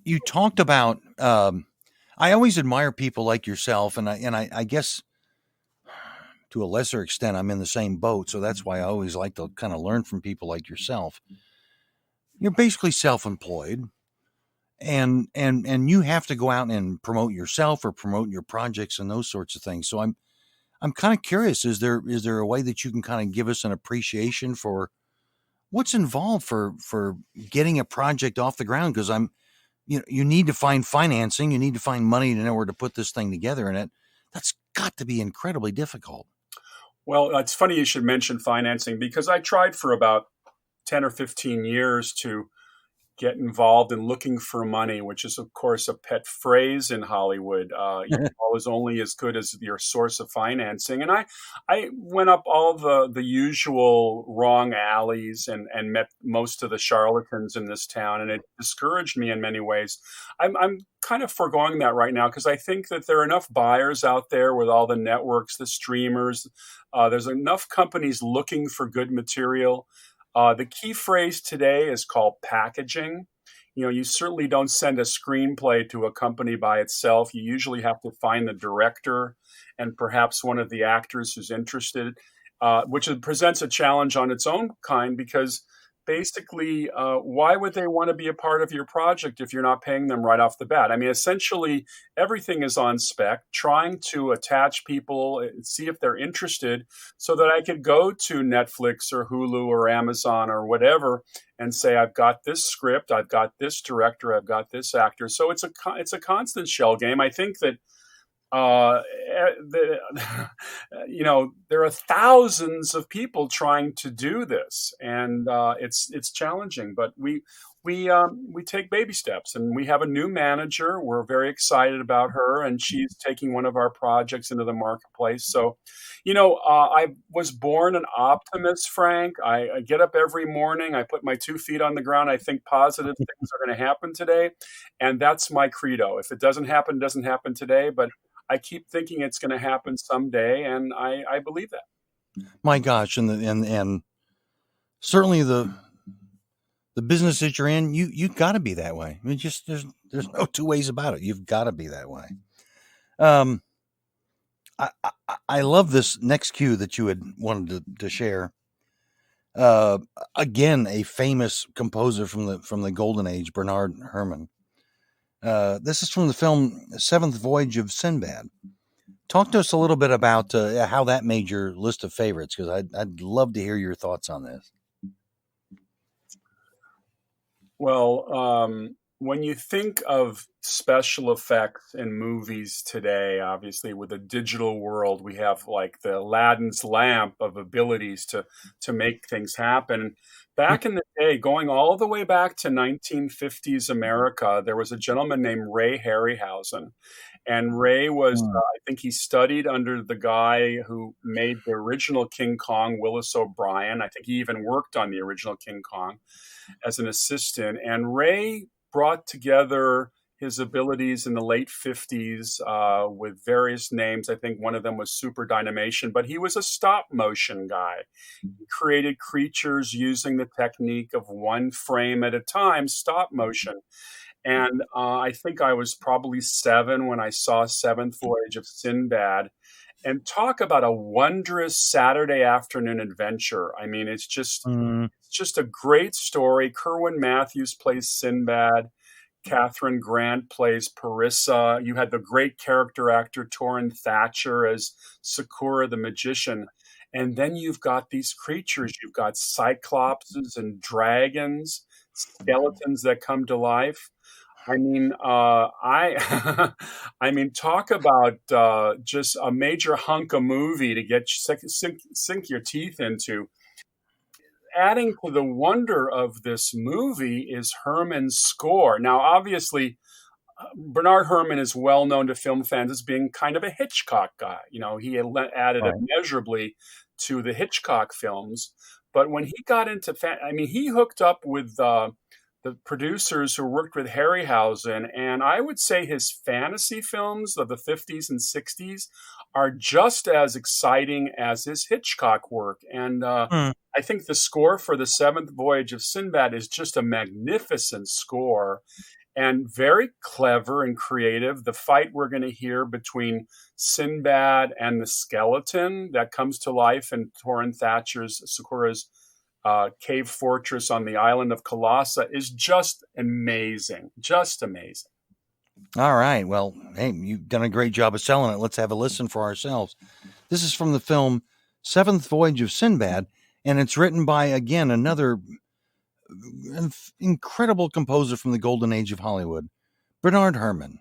you talked about. I always admire people like yourself, and I guess to a lesser extent, I'm in the same boat. So that's why I always like to kind of learn from people like yourself. You're basically self-employed, and you have to go out and promote yourself or promote your projects and those sorts of things. So I'm kind of curious. Is there a way that you can kind of give us an appreciation for what's involved for getting a project off the ground? Because you need to find financing, you need to find money in order to put this thing together, and that's got to be incredibly difficult. Well, it's funny you should mention financing, because I tried for about 10 or 15 years to get involved in looking for money, which is, of course, a pet phrase in Hollywood. You're always only as good as your source of financing. And I went up all the usual wrong alleys and met most of the charlatans in this town, and it discouraged me in many ways. I'm kind of foregoing that right now, because I think that there are enough buyers out there with all the networks, the streamers. There's enough companies looking for good material. The key phrase today is called packaging. You certainly don't send a screenplay to a company by itself. You usually have to find the director and perhaps one of the actors who's interested, which presents a challenge on its own kind, because basically, why would they want to be a part of your project if you're not paying them right off the bat? I mean, essentially, everything is on spec, trying to attach people, see if they're interested, so that I could go to Netflix or Hulu or Amazon or whatever and say, I've got this script, I've got this director, I've got this actor. So it's a constant shell game. I think that there are thousands of people trying to do this, and it's challenging. But we take baby steps, and we have a new manager. We're very excited about her, and she's taking one of our projects into the marketplace. So, I was born an optimist, Frank. I get up every morning. I put my 2 feet on the ground. I think positive things are going to happen today, and that's my credo. If it doesn't happen, it doesn't happen today, but I keep thinking it's going to happen someday, and I believe that. My gosh, and certainly the business that you're in, you got to be that way. I mean, just there's no two ways about it. You've got to be that way. I love this next cue that you had wanted to share. Again, a famous composer from the Golden Age, Bernard Herrmann. This is from the film Seventh Voyage of Sinbad. Talk to us a little bit about how that made your list of favorites, because I'd love to hear your thoughts on this. Well, when you think of special effects in movies today, obviously with the digital world, we have like the Aladdin's lamp of abilities to make things happen. Back in the day, going all the way back to 1950s America, there was a gentleman named Ray Harryhausen. And Ray was, I think he studied under the guy who made the original King Kong, Willis O'Brien. I think he even worked on the original King Kong as an assistant. And Ray brought together his abilities in the late 50s with various names. I think one of them was Super Dynamation, but he was a stop motion guy. He created creatures using the technique of one frame at a time, stop motion. And I think I was probably 7 when I saw Seventh Voyage of Sinbad. And talk about a wondrous Saturday afternoon adventure. I mean, it's just a great story. Kerwin Matthews plays Sinbad. Catherine Grant plays Parissa. You had the great character actor Torrin Thatcher as Sakura the magician. And then you've got these creatures. You've got cyclopses and dragons, skeletons that come to life. I mean, I mean, talk about just a major hunk of movie to get sink your teeth into. Adding to the wonder of this movie is Herrmann's score. Now, obviously, Bernard Herrmann is well known to film fans as being kind of a Hitchcock guy. He added immeasurably to the Hitchcock films. But when he got into, he hooked up with the producers who worked with Harryhausen, and I would say his fantasy films of the 50s and 60s are just as exciting as his Hitchcock work. And I think the score for the Seventh Voyage of Sinbad is just a magnificent score. and very clever and creative. The fight we're going to hear between Sinbad and the skeleton that comes to life in Torrin Sakura's cave fortress on the island of Colossa is just amazing. Just amazing. All right. Well, hey, you've done a great job of selling it. Let's have a listen for ourselves. This is from the film Seventh Voyage of Sinbad, and it's written by, again, another incredible composer from the golden age of Hollywood, Bernard Herrmann.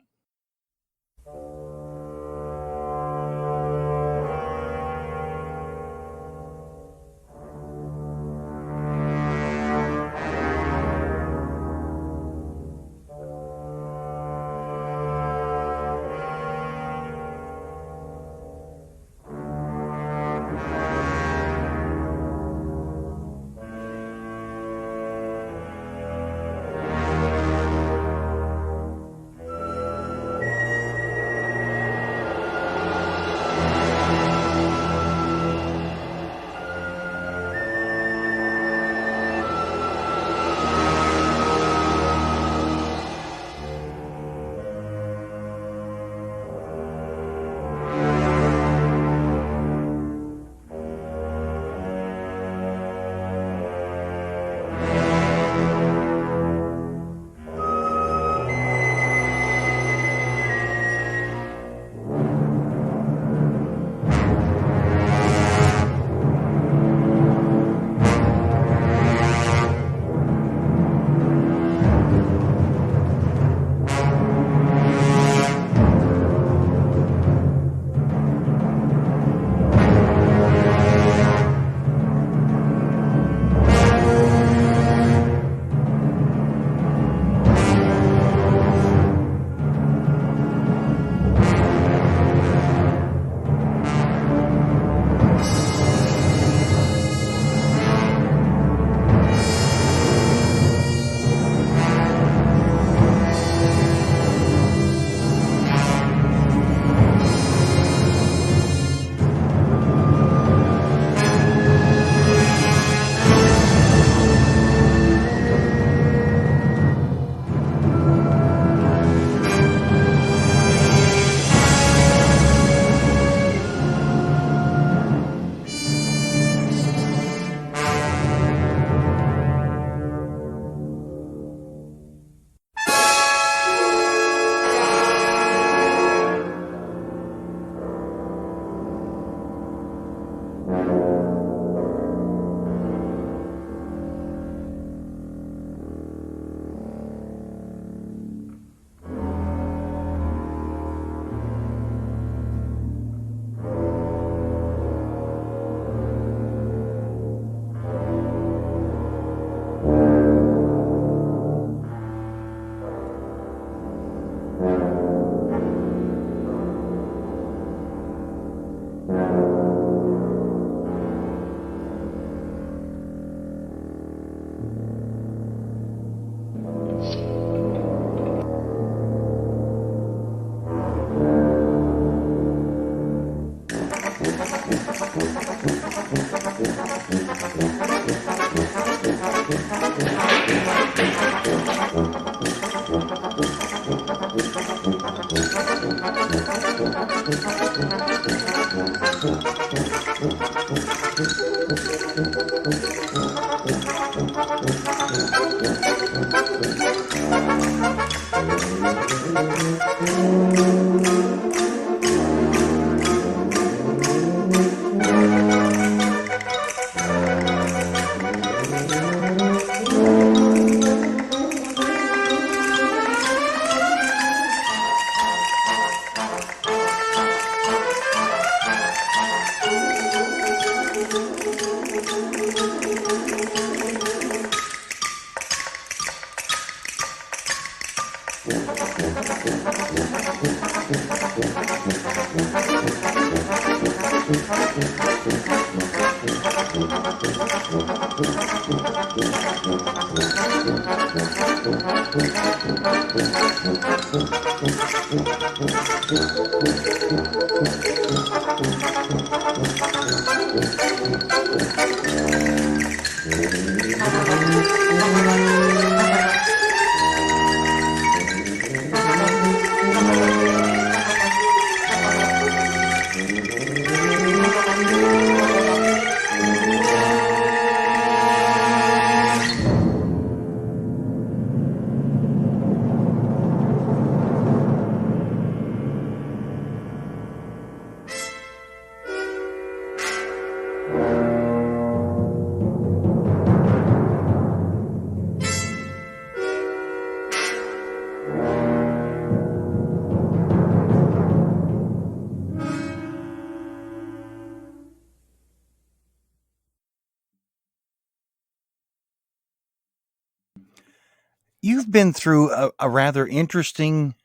You've been through a rather interesting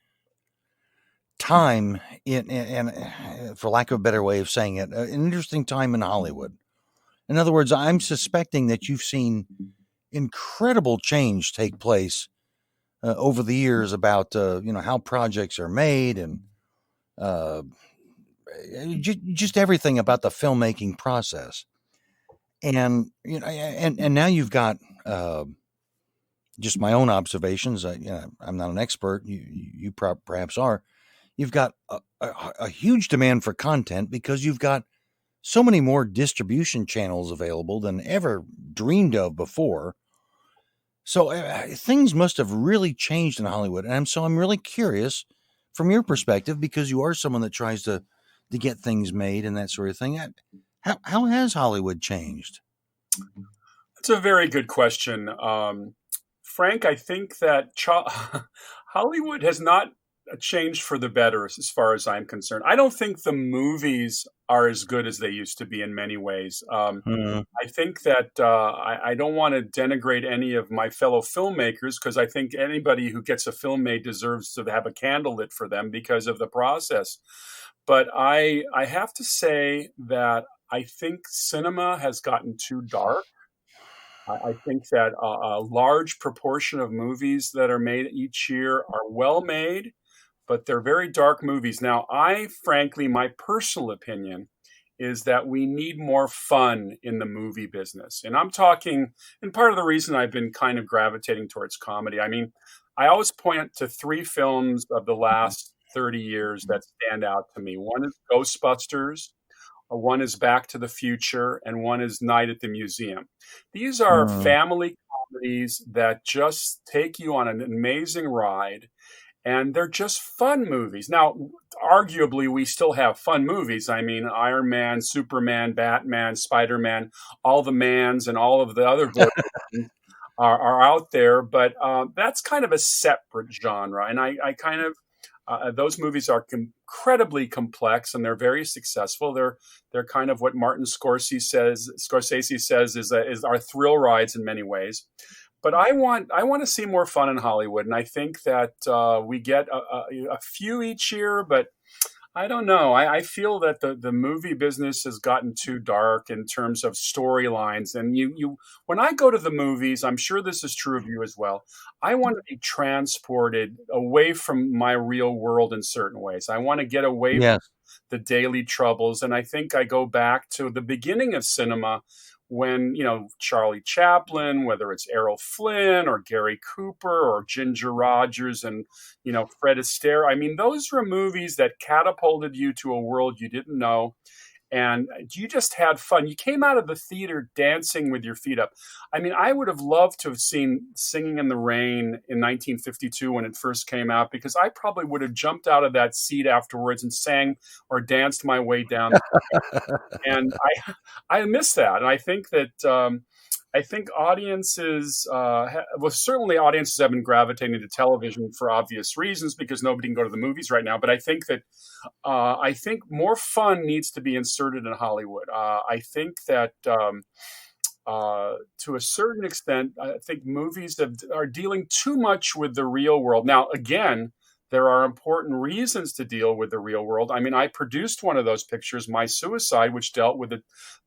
time for lack of a better way of saying it, an interesting time in Hollywood. In other words, I'm suspecting that you've seen incredible change take place over the years about how projects are made and just everything about the filmmaking process. And and now you've got just my own observations. I'm not an expert. You perhaps are. You've got a huge demand for content because you've got so many more distribution channels available than ever dreamed of before. So things must have really changed in Hollywood. And I'm really curious from your perspective, because you are someone that tries to get things made and that sort of thing. How has Hollywood changed? That's a very good question. Frank, I think that Hollywood has not changed for the better as far as I'm concerned. I don't think the movies are as good as they used to be in many ways. I think that I don't want to denigrate any of my fellow filmmakers, because I think anybody who gets a film made deserves to have a candle lit for them because of the process. But I have to say that I think cinema has gotten too dark. I think that a large proportion of movies that are made each year are well made, but they're very dark movies. Now, frankly, my personal opinion is that we need more fun in the movie business. And I'm talking, and part of the reason I've been kind of gravitating towards comedy, I mean, I always point to 3 films of the last 30 years that stand out to me. One is Ghostbusters, one is Back to the Future, and one is Night at the Museum. These are family comedies that just take you on an amazing ride, and they're just fun movies. Now, arguably, we still have fun movies. I mean, Iron Man, Superman, Batman, Spider-Man, all the Mans and all of the other are out there, but that's kind of a separate genre. And I kind of those movies are incredibly complex, and they're very successful. They're kind of what Martin Scorsese says is our thrill rides in many ways. But I want to see more fun in Hollywood, and I think that we get a few each year, but I don't know. I feel that the movie business has gotten too dark in terms of storylines. And when I go to the movies, I'm sure this is true of you as well, I want to be transported away from my real world in certain ways. I want to get away from the daily troubles. And I think I go back to the beginning of cinema when, Charlie Chaplin, whether it's Errol Flynn or Gary Cooper or Ginger Rogers and, Fred Astaire. I mean, those were movies that catapulted you to a world you didn't know. And you just had fun. You came out of the theater dancing with your feet up. I mean, I would have loved to have seen Singing in the Rain in 1952 when it first came out, because I probably would have jumped out of that seat afterwards and sang or danced my way down. And I miss that. And I think that I think audiences, certainly audiences have been gravitating to television for obvious reasons, because nobody can go to the movies right now. But I think that more fun needs to be inserted in Hollywood. I think that to a certain extent, I think movies are dealing too much with the real world. Now, again, there are important reasons to deal with the real world. I mean, I produced one of those pictures, My Suicide, which dealt with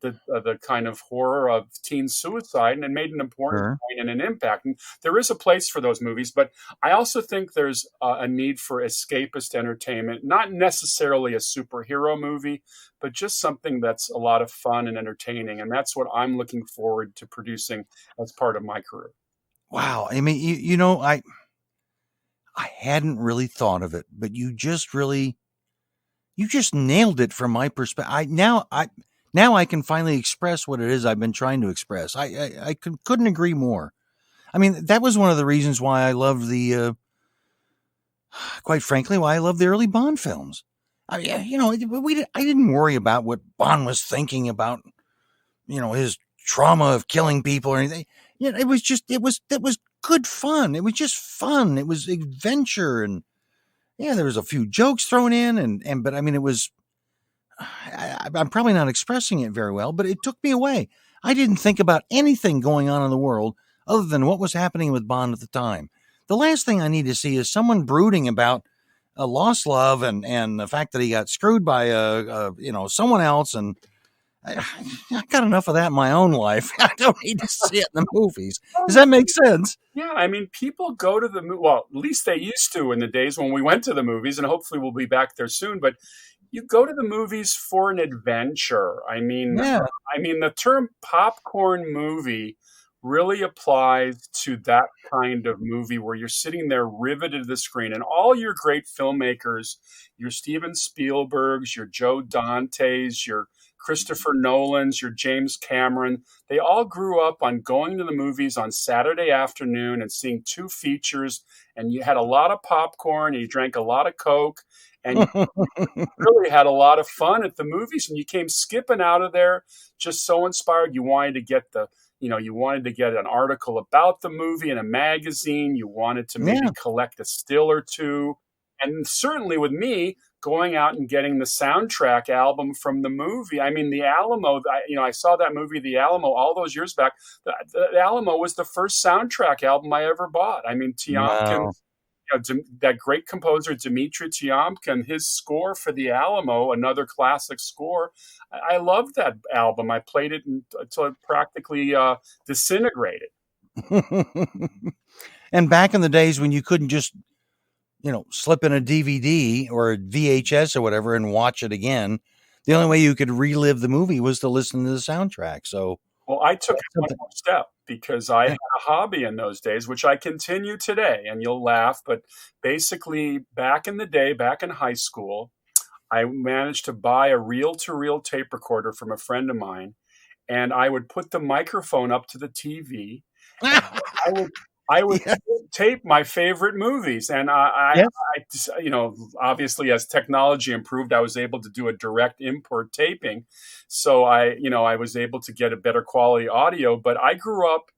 the kind of horror of teen suicide, and it made an important point and an impact. And there is a place for those movies, but I also think there's a need for escapist entertainment, not necessarily a superhero movie, but just something that's a lot of fun and entertaining. And that's what I'm looking forward to producing as part of my career. Wow. I mean, I hadn't really thought of it, but you just nailed it from my perspective. Now I can finally express what it is I've been trying to express. I couldn't agree more. I mean, that was one of the reasons why I loved quite frankly, why I love the early Bond films. I didn't worry about what Bond was thinking about, his trauma of killing people or anything. It was good fun. It was just fun. It was adventure, and there was a few jokes thrown in, but I mean, it was. I'm probably not expressing it very well, but it took me away. I didn't think about anything going on in the world other than what was happening with Bond at the time. the last thing I need to see is someone brooding about a lost love and the fact that he got screwed by someone else. And I got enough of that in my own life. I don't need to see it in the movies. Does that make sense? Yeah, I mean, people go to well, at least they used to in the days when we went to the movies, and hopefully we'll be back there soon. But you go to the movies for an adventure. I mean, Yeah. The term popcorn movie really applies to that kind of movie where you're sitting there riveted to the screen, and all your great filmmakers, your Steven Spielbergs, your Joe Dantes, your Christopher Nolan's, your James Cameron, they all grew up on going to the movies on Saturday afternoon and seeing 2 features, and you had a lot of popcorn, and you drank a lot of Coke, and you really had a lot of fun at the movies, and you came skipping out of there just so inspired. You wanted to get you wanted to get an article about the movie in a magazine. You wanted to maybe collect a still or two. And certainly with me, going out and getting the soundtrack album from the movie. I mean, the Alamo, I saw that movie, The Alamo, all those years back. The Alamo was the first soundtrack album I ever bought. I mean, Tiomkin, that great composer, Dmitri Tiomkin, his score for The Alamo, another classic score. I loved that album. I played it until it practically disintegrated. And back in the days when you couldn't just slip in a DVD or a VHS or whatever and watch it again, the only way you could relive the movie was to listen to the soundtrack. So, well, I took it one more step because I had a hobby in those days, which I continue today, and you'll laugh, but basically back in the day, back in high school, I managed to buy a reel-to-reel tape recorder from a friend of mine, and I would put the microphone up to the TV. I would tape my favorite movies, and I obviously as technology improved, I was able to do a direct import taping. So I was able to get a better quality audio, but I grew up,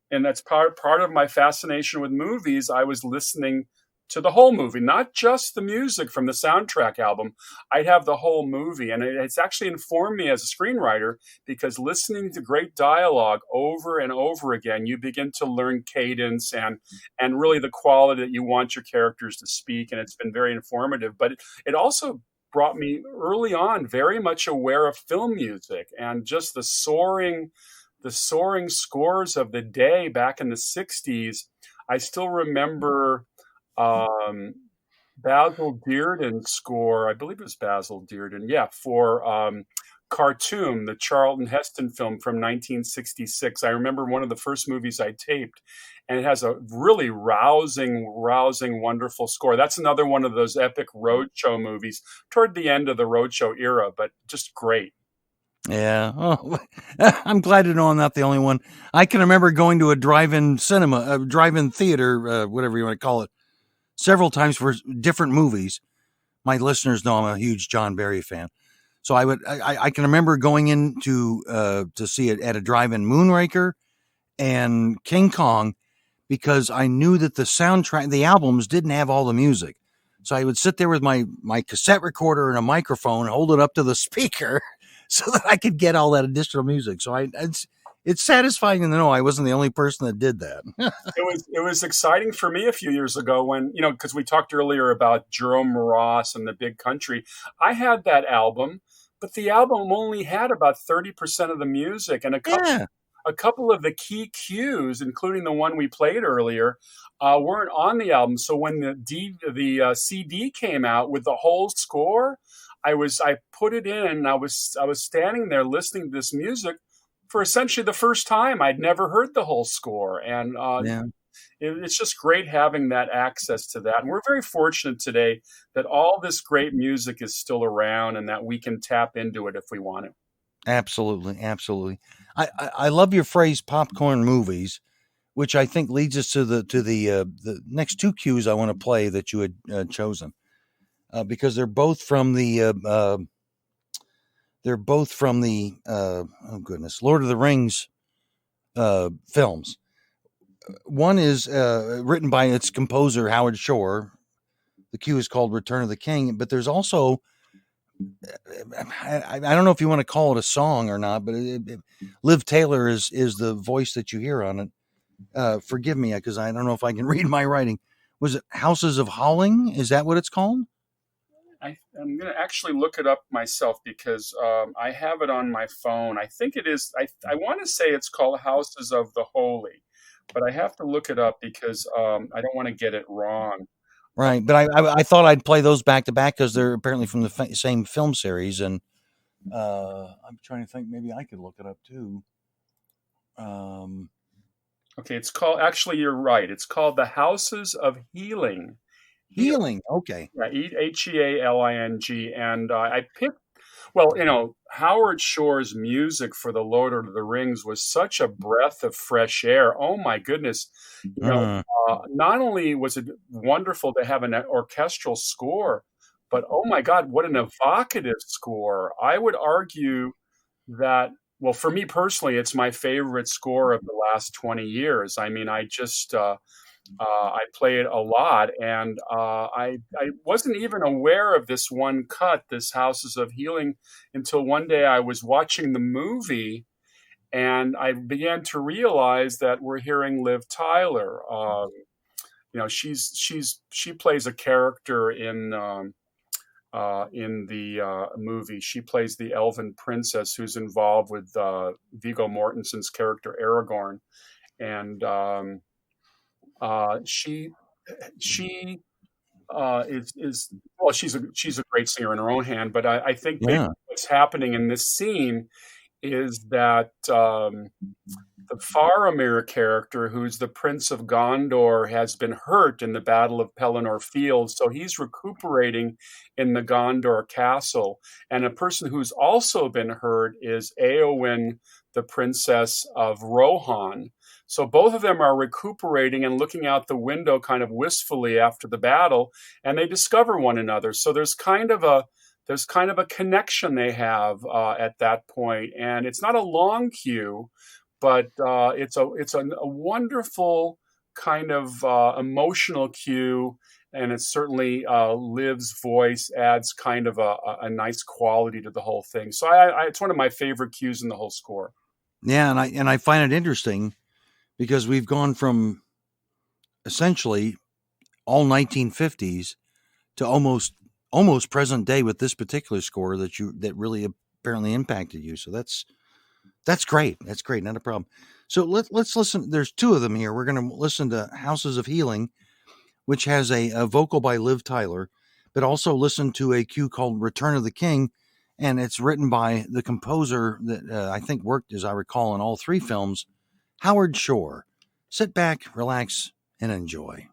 and that's part of my fascination with movies. I was listening to the whole movie, not just the music from the soundtrack album. I'd have the whole movie, and it's actually informed me as a screenwriter because listening to great dialogue over and over again, you begin to learn cadence and really the quality that you want your characters to speak, and it's been very informative. But it also brought me early on very much aware of film music and just the soaring scores of the day back in the 60s. I still remember Basil Dearden's score, I believe it was Basil Dearden, for Khartoum, the Charlton Heston film from 1966. I remember one of the first movies I taped, and it has a really rousing, wonderful score. That's another one of those epic roadshow movies toward the end of the roadshow era, but just great. Yeah. Oh, I'm glad to know I'm not the only one. I can remember going to a drive-in cinema, a drive-in theater, whatever you want to call it, several times for different movies. My listeners know I'm a huge John Barry fan. So I can remember going in to see it at a drive-in Moonraker and King Kong because I knew that the soundtrack, the albums didn't have all the music. So I would sit there with my cassette recorder and a microphone, hold it up to the speaker so that I could get all that additional music. So it's satisfying to know I wasn't the only person that did that. It was exciting for me a few years ago when, because we talked earlier about Jerome Ross and the Big Country. I had that album, but the album only had about 30% of the music, and a couple of the key cues, including the one we played earlier, weren't on the album. So when the CD came out with the whole score, I put it in, and I was standing there listening to this music for essentially the first time. I'd never heard the whole score, and it's just great having that access to that. And we're very fortunate today that all this great music is still around and that we can tap into it if we want to. Absolutely. I love your phrase popcorn movies, which I think leads us to the next 2 cues I want to play that you had chosen, because they're both from the Lord of the Rings films. One is written by its composer Howard Shore. The cue is called Return of the King, but there's also, I don't know if you want to call it a song or not, but Liv Taylor is the voice that you hear on it. Forgive me, because I don't know if I can read my writing. Was it Houses of Howling? Is that what it's called? I'm going to actually look it up myself because I have it on my phone. I think it is. I want to say it's called Houses of the Holy, but I have to look it up because I don't want to get it wrong. Right, but I thought I'd play those back to back because they're apparently from the same film series, and I'm trying to think. Maybe I could look it up too. Okay, it's called. Actually, you're right. It's called The Houses of Healing. Healing. Okay. Yeah, Healing, and I picked. Well, Howard Shore's music for The Lord of the Rings was such a breath of fresh air. Oh my goodness! Not only was it wonderful to have an orchestral score, but oh my God, what an evocative score! I would argue that. Well, for me personally, it's my favorite score of the last 20 years. I mean, I play it a lot, and I wasn't even aware of this one cut, this Houses of Healing, until one day I was watching the movie, and I began to realize that we're hearing Liv Tyler. She plays a character in the movie. She plays the elven princess who's involved with Viggo Mortensen's character Aragorn, and she is well. She's a great singer in her own hand, but I think what's happening in this scene is that the Faramir character, who's the Prince of Gondor, has been hurt in the Battle of Pelennor Fields, so he's recuperating in the Gondor castle. And a person who's also been hurt is Éowyn, the Princess of Rohan. So both of them are recuperating and looking out the window kind of wistfully after the battle, and they discover one another. So there's kind of a connection they have at that point, and it's not a long cue, but it's a wonderful kind of emotional cue, and it's certainly Liv's voice adds kind of a nice quality to the whole thing. So it's one of my favorite cues in the whole score. Yeah, and I find it interesting because we've gone from essentially all 1950s to almost present day with this particular score that really apparently impacted you. So that's great. That's great. Not a problem. So let's listen. There's two of them here. We're going to listen to Houses of Healing, which has a vocal by Liv Tyler, but also listen to a cue called Return of the King. And it's written by the composer that I think worked, as I recall, in all three films, Howard Shore. Sit back, relax, and enjoy.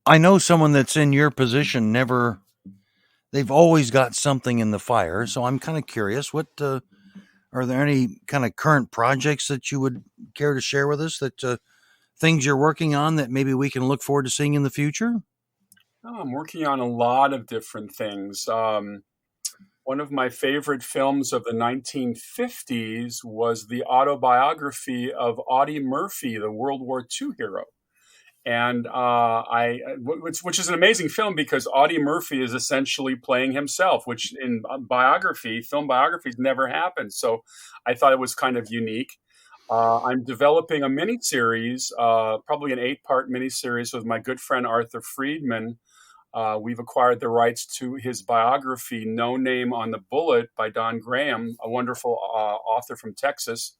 I know someone that's in your position they've always got something in the fire. So I'm kind of curious, are there any kind of current projects that you would care to share with us, that things you're working on that maybe we can look forward to seeing in the future? Oh, I'm working on a lot of different things. One of my favorite films of the 1950s was the autobiography of Audie Murphy, the World War II hero. And which is an amazing film because Audie Murphy is essentially playing himself, which in film biographies never happened. So I thought it was kind of unique. I'm developing a miniseries, probably an 8-part miniseries with my good friend Arthur Friedman. We've acquired the rights to his biography, No Name on the Bullet, by Don Graham, a wonderful author from Texas.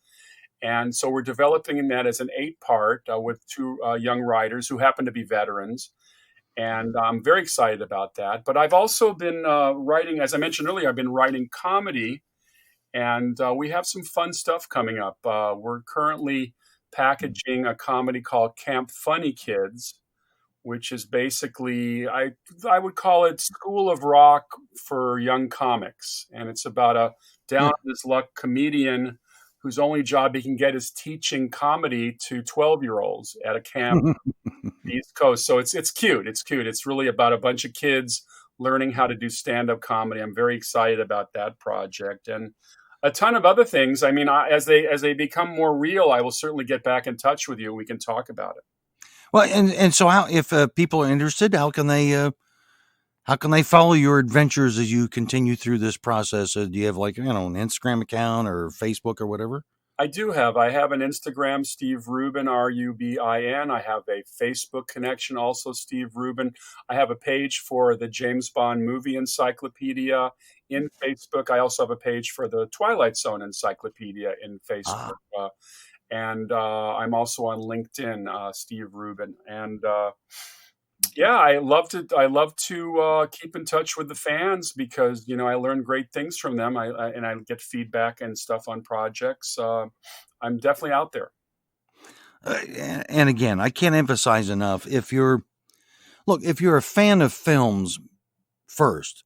And so we're developing that as an 8-part with 2 young writers who happen to be veterans. And I'm very excited about that. But I've also been writing, as I mentioned earlier, I've been writing comedy. And we have some fun stuff coming up. We're currently packaging a comedy called Camp Funny Kids, which is basically, I would call it School of Rock for young comics. And it's about a down on his luck comedian whose only job he can get is teaching comedy to 12-year-olds at a camp on the East Coast. So it's cute. It's cute. It's really about a bunch of kids learning how to do stand-up comedy. I'm very excited about that project. And a ton of other things. I mean, as they become more real, I will certainly get back in touch with you. We can talk about it. Well, and so if people are interested, how can they follow your adventures as you continue through this process? Do you have, like, an Instagram account or Facebook or whatever? I do have. I have an Instagram, Steve Rubin, Rubin. I have a Facebook connection, also Steve Rubin. I have a page for the James Bond Movie Encyclopedia in Facebook. I also have a page for the Twilight Zone Encyclopedia in Facebook. And I'm also on LinkedIn, Steve Rubin. And yeah, I love to keep in touch with the fans because I learn great things from them. I get feedback and stuff on projects. I'm definitely out there. And again, I can't emphasize enough, if you're a fan of films first,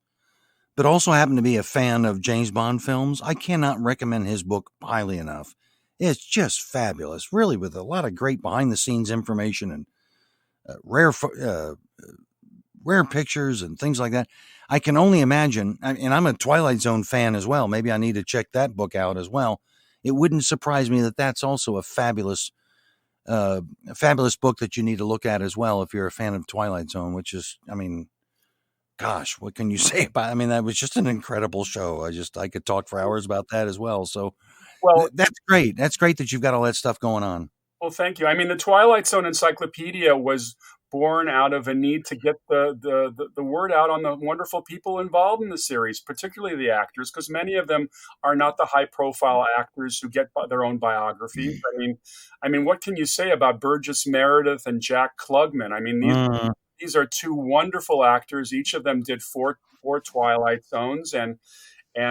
but also happen to be a fan of James Bond films, I cannot recommend his book highly enough. It's just fabulous, really, with a lot of great behind the scenes information and rare pictures and things like that. I can only imagine, and I'm a Twilight Zone fan as well. Maybe I need to check that book out as well. It wouldn't surprise me that that's also a fabulous book that you need to look at as well if you're a fan of Twilight Zone, which is, gosh, what can you say about it? That was just an incredible show. I could talk for hours about that as well. So, well, that's great. That's great that you've got all that stuff going on. Well, thank you. The Twilight Zone Encyclopedia was born out of a need to get the word out on the wonderful people involved in the series, particularly the actors, because many of them are not the high-profile actors who get their own biographies. What can you say about Burgess Meredith and Jack Klugman? These are 2 wonderful actors. Each of them did 4 Twilight Zones, and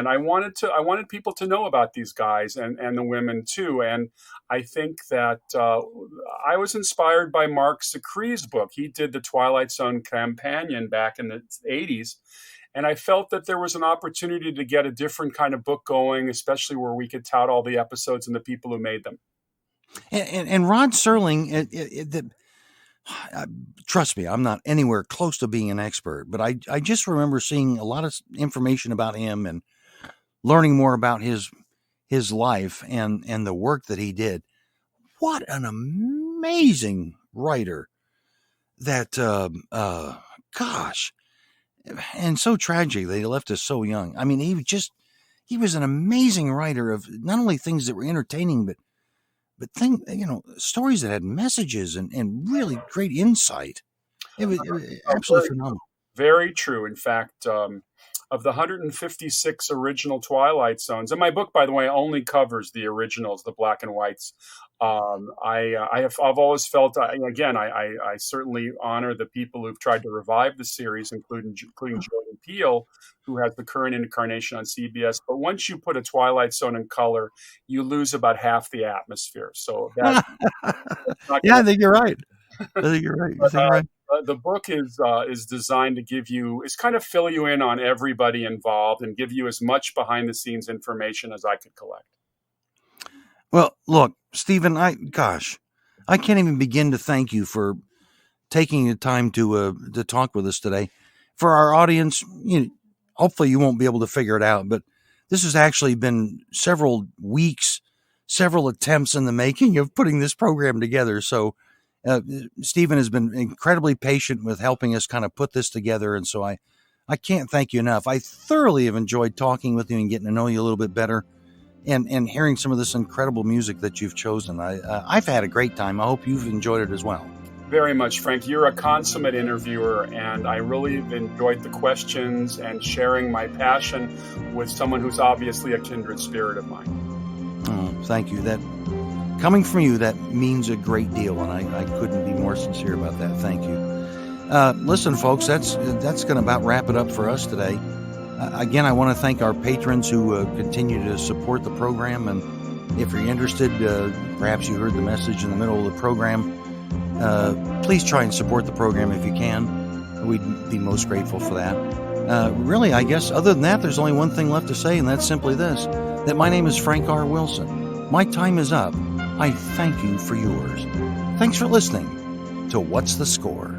I wanted people to know about these guys and the women too. And I think that I was inspired by Mark Zicree's book. He did the Twilight Zone Companion back in the 80s. And I felt that there was an opportunity to get a different kind of book going, especially where we could tout all the episodes and the people who made them. And Rod Serling, trust me, I'm not anywhere close to being an expert, but I just remember seeing a lot of information about him and learning more about his life and the work that he did. What an amazing writer that, gosh, and so tragic that he left us so young. He was an amazing writer of not only things that were entertaining, but stories that had messages and really great insight. It was absolutely phenomenal. Very true. In fact, of the 156 original Twilight Zones, and my book, by the way, only covers the originals, the black and whites. I've always felt, I certainly honor the people who've tried to revive the series, including Jordan Peele, who has the current incarnation on CBS. But once you put a Twilight Zone in color, you lose about half the atmosphere. So that, yeah, I think you're right. You're right. But, You're right. the book is designed to give you, is kind of fill you in on everybody involved and give you as much behind the scenes information as I could collect. Well, look, Stephen, I can't even begin to thank you for taking the time to talk with us today. For our audience, hopefully you won't be able to figure it out, but this has actually been several weeks, several attempts in the making of putting this program together. So Stephen has been incredibly patient with helping us kind of put this together. And so I can't thank you enough. I thoroughly have enjoyed talking with you and getting to know you a little bit better and hearing some of this incredible music that you've chosen. I've had a great time. I hope you've enjoyed it as well. Very much, Frank. You're a consummate interviewer, and I really enjoyed the questions and sharing my passion with someone who's obviously a kindred spirit of mine. Oh, thank you. That coming from you, that means a great deal, and I couldn't be more sincere about that. Thank you. Listen, folks, that's going to about wrap it up for us today. Again, I want to thank our patrons who continue to support the program, and if you're interested, perhaps you heard the message in the middle of the program, please try and support the program if you can. We'd be most grateful for that. Really, I guess, other than that, there's only one thing left to say, and that's simply this, that my name is Frank R. Wilson. My time is up. I thank you for yours. Thanks for listening to What's the Score?